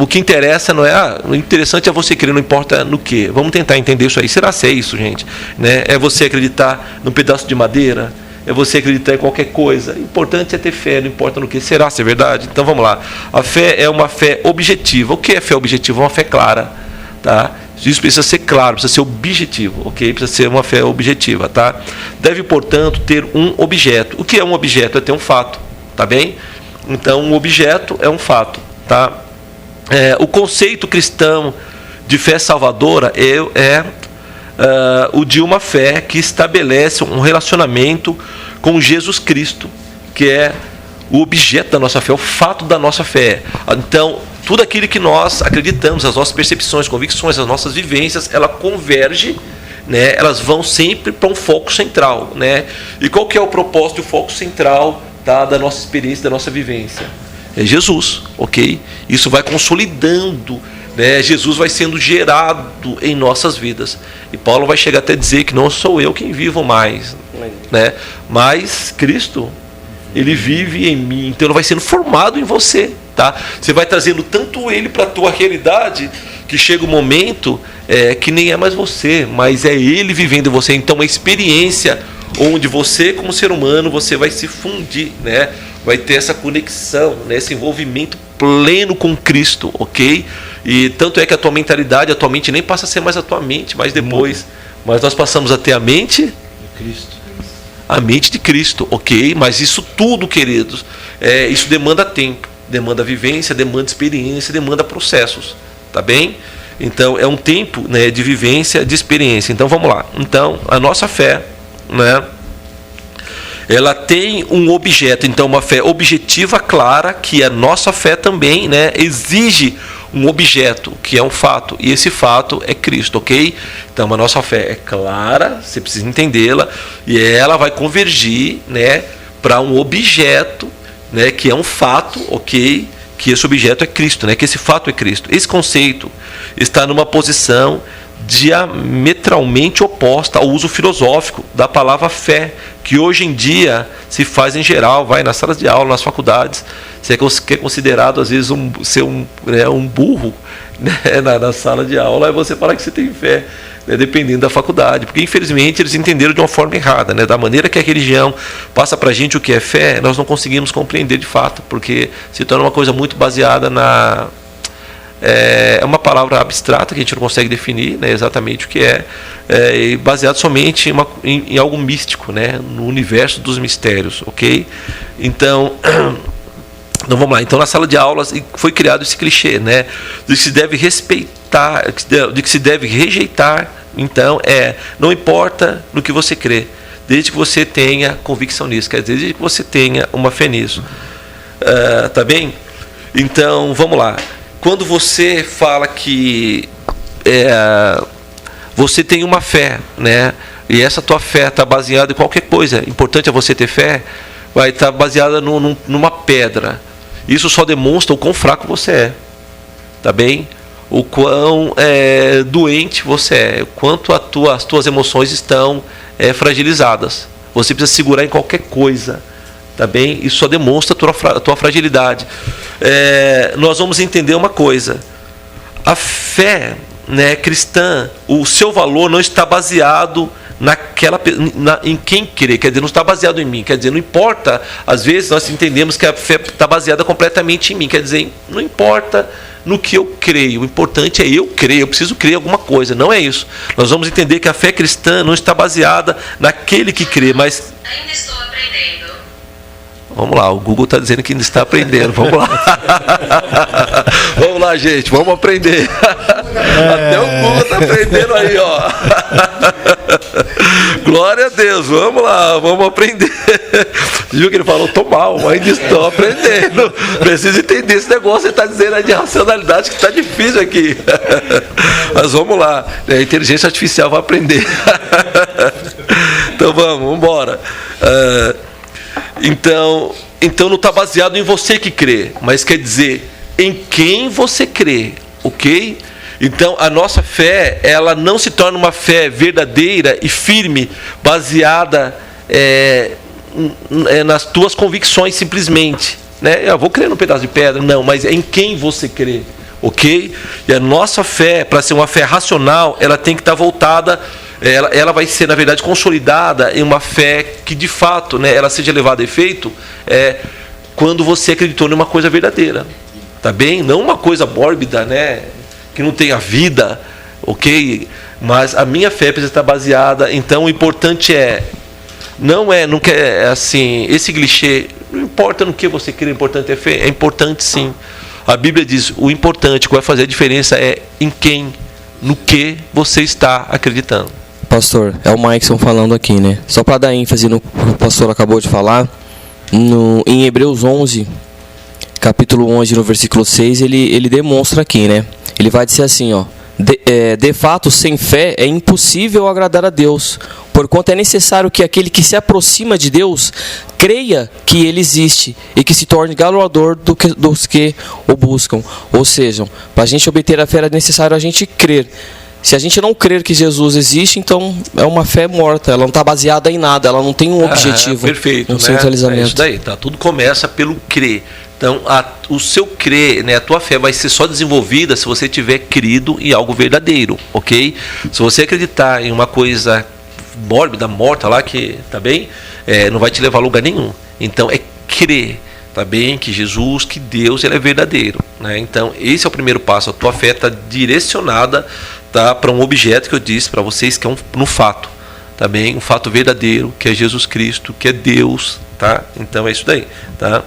O que interessa não é, o interessante é você crer, não importa no que. Vamos tentar entender isso aí. Será que é isso, gente? Né? É você acreditar num pedaço de madeira? É você acreditar em qualquer coisa? O importante é ter fé, não importa no que. Será se é verdade? Então vamos lá. A fé é uma fé objetiva. O que é fé objetiva? Uma fé clara, tá? Isso precisa ser claro, precisa ser objetivo, ok? Precisa ser uma fé objetiva, tá? Deve, portanto, ter um objeto. O que é um objeto? É ter um fato, tá bem? Então, um objeto é um fato, tá? o conceito cristão de fé salvadora é o de uma fé que estabelece um relacionamento com Jesus Cristo, que é o objeto da nossa fé, o fato da nossa fé. Então, tudo aquilo que nós acreditamos, as nossas percepções, convicções, as nossas vivências, ela converge, né? Elas vão sempre para um foco central, né? E qual que é o propósito e o foco central, tá, da nossa experiência, da nossa vivência? É Jesus, ok? Isso vai consolidando, né? Jesus vai sendo gerado em nossas vidas. E Paulo vai chegar até dizer que não sou eu quem vivo mais, né? Mas Cristo, Ele vive em mim. Então Ele vai sendo formado em você, tá? Você vai trazendo tanto Ele para a tua realidade, que chega um momento que nem é mais você, mas é Ele vivendo em você. Então uma experiência onde você, como ser humano, você vai se fundir, né? Vai ter essa conexão, né? Esse envolvimento pleno com Cristo, ok? E tanto é que a tua mentalidade, a tua mente nem passa a ser mais a tua mente, mas depois, mas nós passamos a ter a mente de Cristo. A mente de Cristo, ok? Mas isso tudo, queridos, isso demanda tempo, demanda vivência, demanda experiência, demanda processos, tá bem? Então é um tempo, né, de vivência, de experiência. Então vamos lá. Então a nossa fé, né, ela tem um objeto. Então uma fé objetiva, clara, que a nossa fé também, né, exige um objeto, que é um fato, e esse fato é Cristo, ok? Então a nossa fé é clara, você precisa entendê-la, e ela vai convergir, né, para um objeto, né, que é um fato, ok? Que esse objeto é Cristo, né? Que esse fato é Cristo. Esse conceito está numa posição diametralmente oposta ao uso filosófico da palavra fé, que hoje em dia se faz em geral, vai nas salas de aula, nas faculdades. Você é considerado às vezes ser um burro, né, na sala de aula, aí você fala que você tem fé, né, dependendo da faculdade, porque infelizmente eles entenderam de uma forma errada, né, da maneira que a religião passa para a gente o que é fé, nós não conseguimos compreender de fato, porque se torna uma coisa muito baseada na... É uma palavra abstrata que a gente não consegue definir, né, exatamente o que é baseado somente em algo místico, né, no universo dos mistérios, ok? Então vamos lá. Então na sala de aulas foi criado esse clichê, né, de que se deve respeitar, de que se deve rejeitar. Então não importa no que você crê, desde que você tenha convicção nisso, quer dizer, desde que você tenha uma fé nisso, tá bem? Então vamos lá. Quando você fala que você tem uma fé, né, e essa tua fé está baseada em qualquer coisa, importante é você ter fé, vai estar baseada numa pedra. Isso só demonstra o quão fraco você é, tá bem? O quão doente você é, o quanto as tuas emoções estão fragilizadas. Você precisa segurar em qualquer coisa, tá bem? Isso só demonstra a tua fragilidade. Nós vamos entender uma coisa: a fé, né, cristã, o seu valor não está baseado em quem crê, quer dizer, não está baseado em mim, quer dizer, não importa, às vezes nós entendemos que a fé está baseada completamente em mim, quer dizer, não importa no que eu creio, o importante é eu crer, eu preciso crer em alguma coisa, não é isso. Nós vamos entender que a fé cristã não está baseada naquele que crê, mas... Ainda estou aprendendo. Vamos lá, o Google está dizendo que ainda está aprendendo. Vamos lá. Vamos lá, gente, vamos aprender. Até o Google está aprendendo aí, ó. Glória a Deus, vamos lá, vamos aprender. Viu que ele falou, tô mal, ainda estou aprendendo. Preciso entender esse negócio que você está dizendo aí de racionalidade, que está difícil aqui. Mas vamos lá, a inteligência artificial vai aprender. Então vamos embora. Então não está baseado em você que crê, mas quer dizer em quem você crê, ok? Então a nossa fé, ela não se torna uma fé verdadeira e firme, baseada nas tuas convicções simplesmente, né? Eu vou crer num pedaço de pedra, não, mas é em quem você crê, ok? E a nossa fé, para ser uma fé racional, ela tem que estar voltada, ela vai ser, na verdade, consolidada em uma fé que, de fato, né, ela seja levada a efeito quando você acreditou numa coisa verdadeira, tá bem? Não uma coisa mórbida, né, que não tenha vida, ok? Mas a minha fé precisa estar baseada. Então o importante não quer assim, esse clichê, não importa no que você crê, o importante é fé, é importante sim. A Bíblia diz, o importante, o que vai fazer a diferença é em quem, no que você está acreditando. Pastor, é o Maikson falando aqui, né? Só para dar ênfase no que o pastor acabou de falar, em Hebreus 11, capítulo 11, no versículo 6, ele demonstra aqui, né? Ele vai dizer assim, ó: de fato, sem fé é impossível agradar a Deus, porquanto é necessário que aquele que se aproxima de Deus creia que Ele existe e que se torne galardoador dos que o buscam. Ou seja, para a gente obter a fé é necessário a gente crer. Se a gente não crer que Jesus existe, então é uma fé morta, ela não está baseada em nada, ela não tem um objetivo, perfeito, um centralizamento. É isso daí, tá? Tudo começa pelo crer. Então, o seu crer, né, a tua fé vai ser só desenvolvida se você tiver crido em algo verdadeiro, ok? Se você acreditar em uma coisa mórbida, morta lá, que, tá bem? Não vai te levar a lugar nenhum. Então, é crer, tá bem? Que Jesus, que Deus, ele é verdadeiro, né? Então, esse é o primeiro passo. A tua fé está direcionada, tá, para um objeto que eu disse para vocês, que é no fato, tá bem? Um fato verdadeiro, que é Jesus Cristo, que é Deus, tá? Então, é isso daí, tá?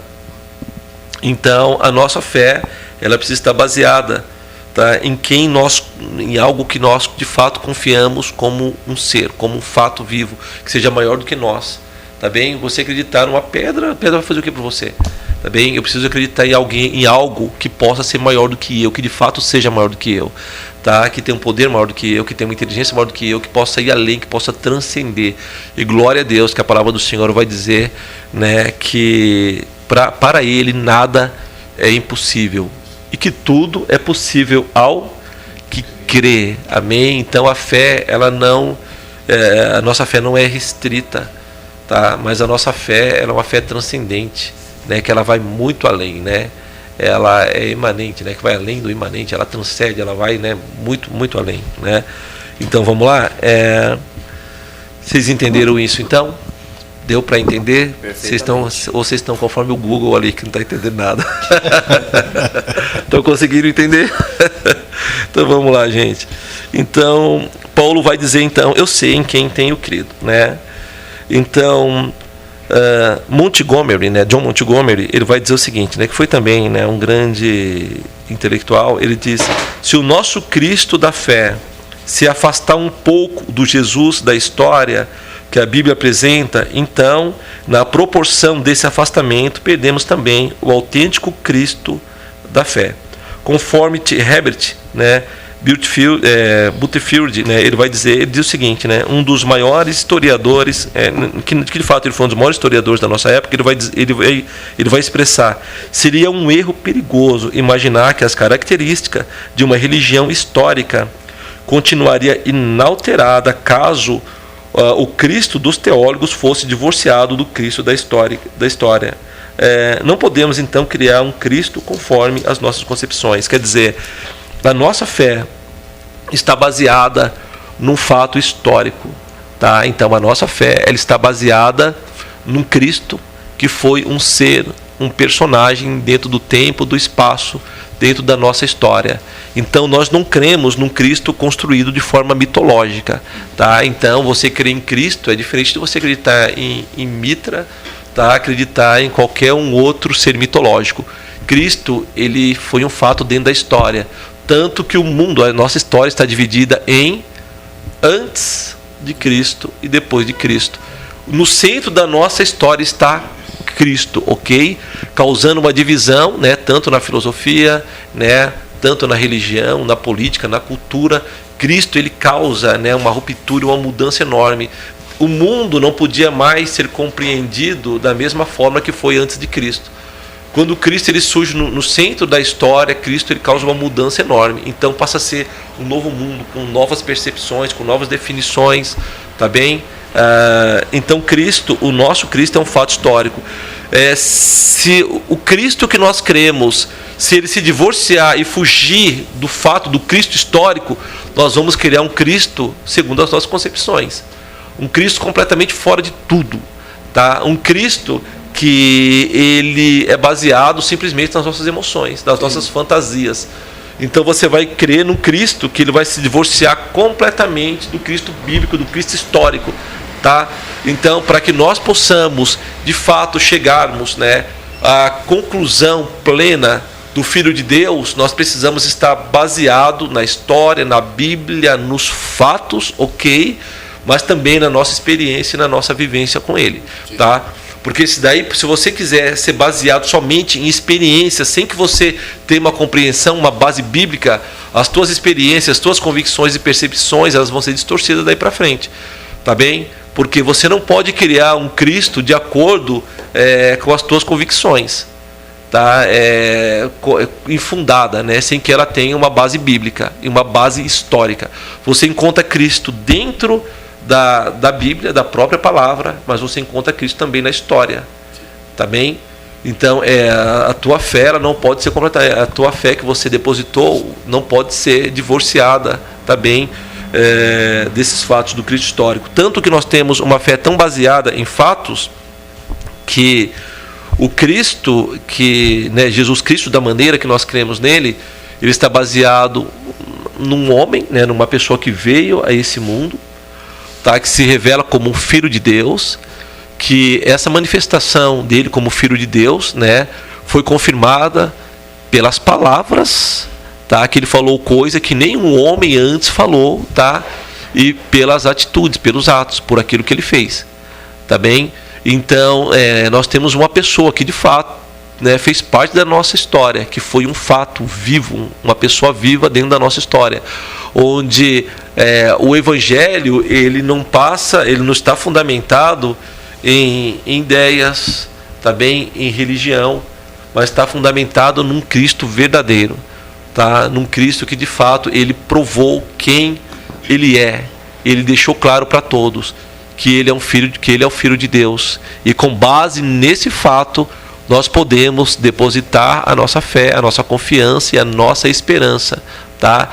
Então, a nossa fé, ela precisa estar baseada, tá, em algo que nós de fato confiamos como um ser, como um fato vivo, que seja maior do que nós, tá bem? Você acreditar numa pedra, a pedra vai fazer o que para você? Tá bem? Eu preciso acreditar em algo que possa ser maior do que eu, que de fato seja maior do que eu, tá? Que tem um poder maior do que eu, que tem uma inteligência maior do que eu, que possa ir além, que possa transcender. E glória a Deus que a palavra do Senhor vai dizer, né, que para Ele nada é impossível e que tudo é possível ao que crê. Amém? Então a fé, ela não, a nossa fé não é restrita, tá? Mas a nossa fé, ela é uma fé transcendente, né? Que ela vai muito além, né? Ela é imanente, né? Que vai além do imanente, ela transcende, ela vai, né, muito, muito além, né? Então vamos lá. Vocês entenderam isso então? Deu para entender? Vocês estão conforme o Google ali, que não está entendendo nada. Estão conseguindo entender? Então vamos lá, gente. Então, Paulo vai dizer, então, eu sei em quem tenho crido, né? Então, Montgomery, né, John Montgomery, ele vai dizer o seguinte, né, que foi também, né, um grande intelectual. Ele diz: se o nosso Cristo da fé se afastar um pouco do Jesus da história que a Bíblia apresenta, então, na proporção desse afastamento, perdemos também o autêntico Cristo da fé. Conforme T. Herbert, né, Butterfield, né, ele diz o seguinte, né, um dos maiores historiadores, que de fato ele foi um dos maiores historiadores da nossa época, ele vai expressar: seria um erro perigoso imaginar que as características de uma religião histórica continuaria inalterada caso o Cristo dos teólogos fosse divorciado do Cristo da história. Não podemos então criar um Cristo conforme as nossas concepções. Quer dizer, a nossa fé está baseada num fato histórico, tá? Então a nossa fé, ela está baseada num Cristo que foi um ser, um personagem dentro do tempo, do espaço, dentro da nossa história. Então nós não cremos num Cristo construído de forma mitológica, tá? Então você crer em Cristo é diferente de você acreditar em Mitra, tá? Acreditar em qualquer um outro ser mitológico. Cristo, ele foi um fato dentro da história, tanto que o mundo, a nossa história está dividida em antes de Cristo e depois de Cristo. No centro da nossa história está Cristo, ok? Causando uma divisão, né, tanto na filosofia, né, tanto na religião, na política, na cultura. Cristo, ele causa, né, uma ruptura, uma mudança enorme. O mundo não podia mais ser compreendido da mesma forma que foi antes de Cristo. Quando Cristo ele surge no centro da história, Cristo ele causa uma mudança enorme. Então passa a ser um novo mundo, com novas percepções, com novas definições, tá bem? Então Cristo, o nosso Cristo é um fato histórico. Se o Cristo que nós cremos, se ele se divorciar e fugir do fato do Cristo histórico, nós vamos criar um Cristo segundo as nossas concepções. Um Cristo completamente fora de tudo, tá? Um Cristo que ele é baseado simplesmente nas nossas emoções, nas nossas fantasias. Então você vai crer num Cristo que ele vai se divorciar completamente do Cristo bíblico, do Cristo histórico, tá? Então, para que nós possamos de fato chegarmos, né, à conclusão plena do Filho de Deus, nós precisamos estar baseado na história, na Bíblia, nos fatos, ok, mas também na nossa experiência e na nossa vivência com Ele, tá? Porque se você quiser ser baseado somente em experiências, sem que você tenha uma compreensão, uma base bíblica, as tuas experiências, as tuas convicções e percepções, elas vão ser distorcidas daí para frente, tá bem? Porque você não pode criar um Cristo de acordo com as tuas convicções, tá? Infundada, né? Sem que ela tenha uma base bíblica e uma base histórica. Você encontra Cristo dentro da Bíblia, da própria palavra, mas você encontra Cristo também na história, tá bem? Então a tua fé ela não pode ser completada, a tua fé que você depositou não pode ser divorciada, tá bem? Desses fatos do Cristo histórico. Tanto que nós temos uma fé tão baseada em fatos que o Cristo, Jesus Cristo, da maneira que nós cremos nele, ele está baseado num homem, né, numa pessoa que veio a esse mundo, tá, que se revela como um filho de Deus, que essa manifestação dele como filho de Deus, né, foi confirmada pelas palavras, tá, que ele falou coisa que nenhum homem antes falou, tá, e pelas atitudes, pelos atos, por aquilo que ele fez, tá bem? Então nós temos uma pessoa que de fato, né, fez parte da nossa história, que foi um fato vivo, uma pessoa viva dentro da nossa história, onde o Evangelho ele não está fundamentado em ideias, tá bem, em religião, mas está fundamentado num Cristo verdadeiro, tá? Num Cristo que de fato ele provou quem ele é, ele deixou claro para todos que ele é o filho de Deus, e com base nesse fato nós podemos depositar a nossa fé, a nossa confiança e a nossa esperança, tá?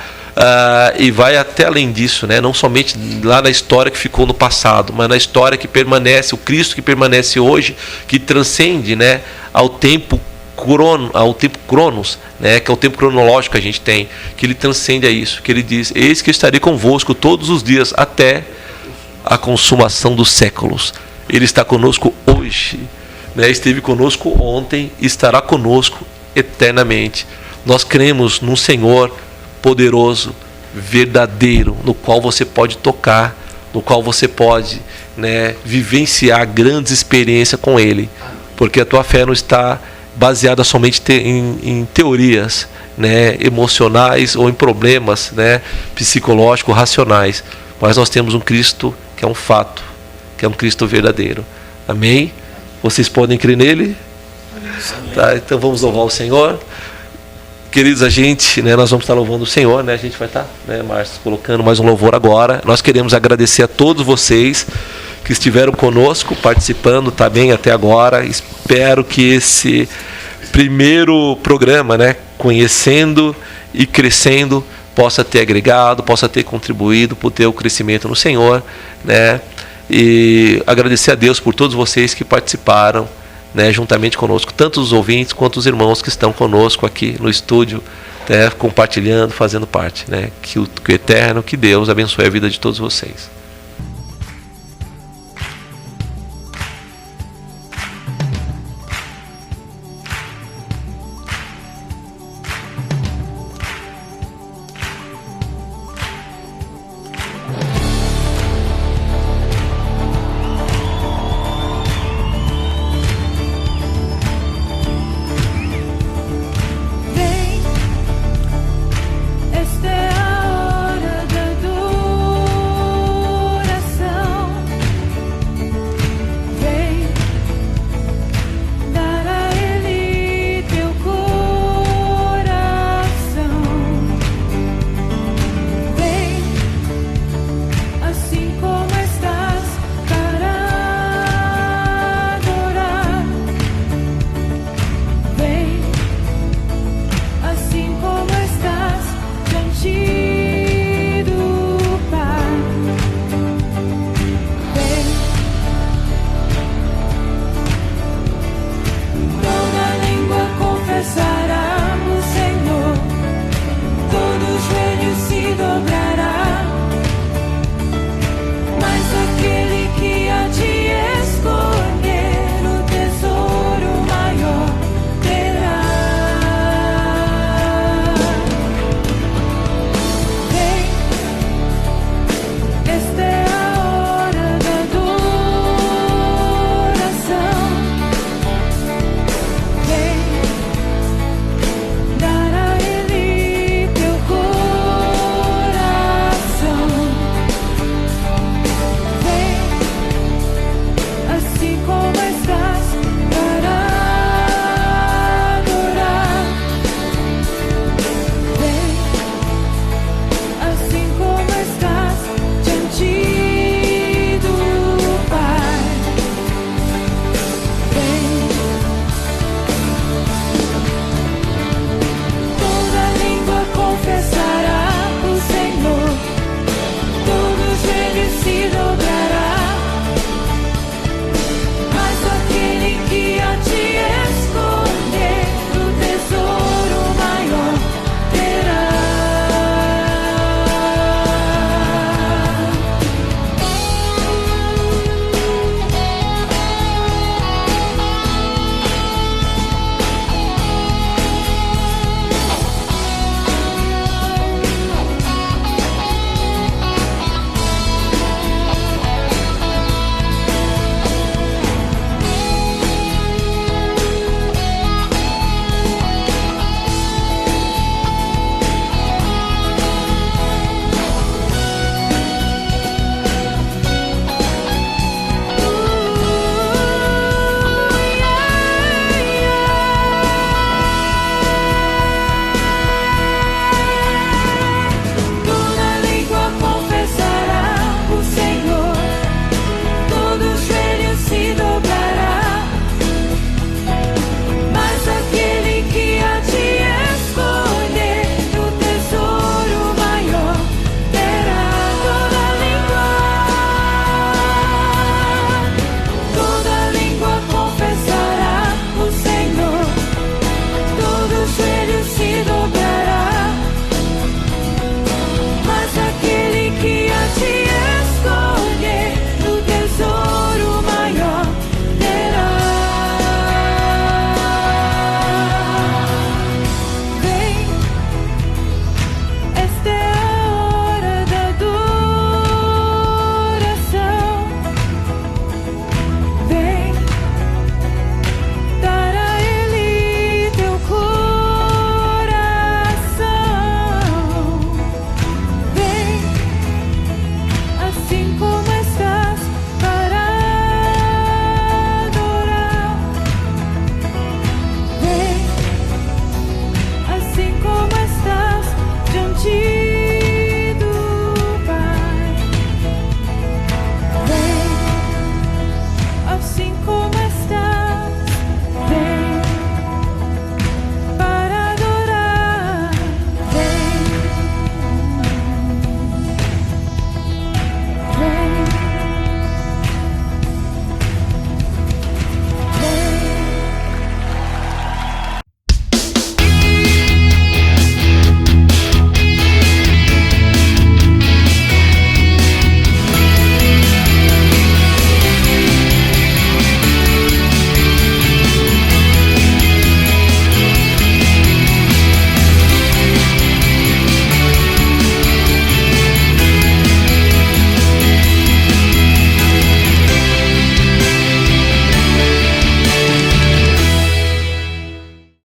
E vai até além disso, né? Não somente lá na história que ficou no passado, mas na história que permanece, o Cristo que permanece hoje, que transcende, né, ao tempo cronos, né, que é o tempo cronológico que a gente tem, que ele transcende a isso, que ele diz: eis que estarei convosco todos os dias até a consumação dos séculos. Ele está conosco hoje, né? Esteve conosco ontem, estará conosco eternamente. Nós cremos num Senhor poderoso, verdadeiro, no qual você pode tocar, no qual você pode, né, vivenciar grandes experiências com Ele, porque a tua fé não está baseada somente em teorias, né, emocionais ou em problemas, né, psicológicos, racionais, mas nós temos um Cristo que é um fato, que é um Cristo verdadeiro. Amém? Vocês podem crer nele? Tá, então vamos louvar o Senhor. Queridos, nós vamos estar louvando o Senhor, né? A gente vai estar, né, Márcio, colocando mais um louvor agora. Nós queremos agradecer a todos vocês que estiveram conosco, participando também até agora. Espero que esse primeiro programa, né, Conhecendo e Crescendo, possa ter agregado, possa ter contribuído para o teu crescimento no Senhor, né? E agradecer a Deus por todos vocês que participaram, né, juntamente conosco, tanto os ouvintes quanto os irmãos que estão conosco aqui no estúdio, né, compartilhando, fazendo parte, né? Que o Eterno, que Deus abençoe a vida de todos vocês. Esta é a hora da dor. esteja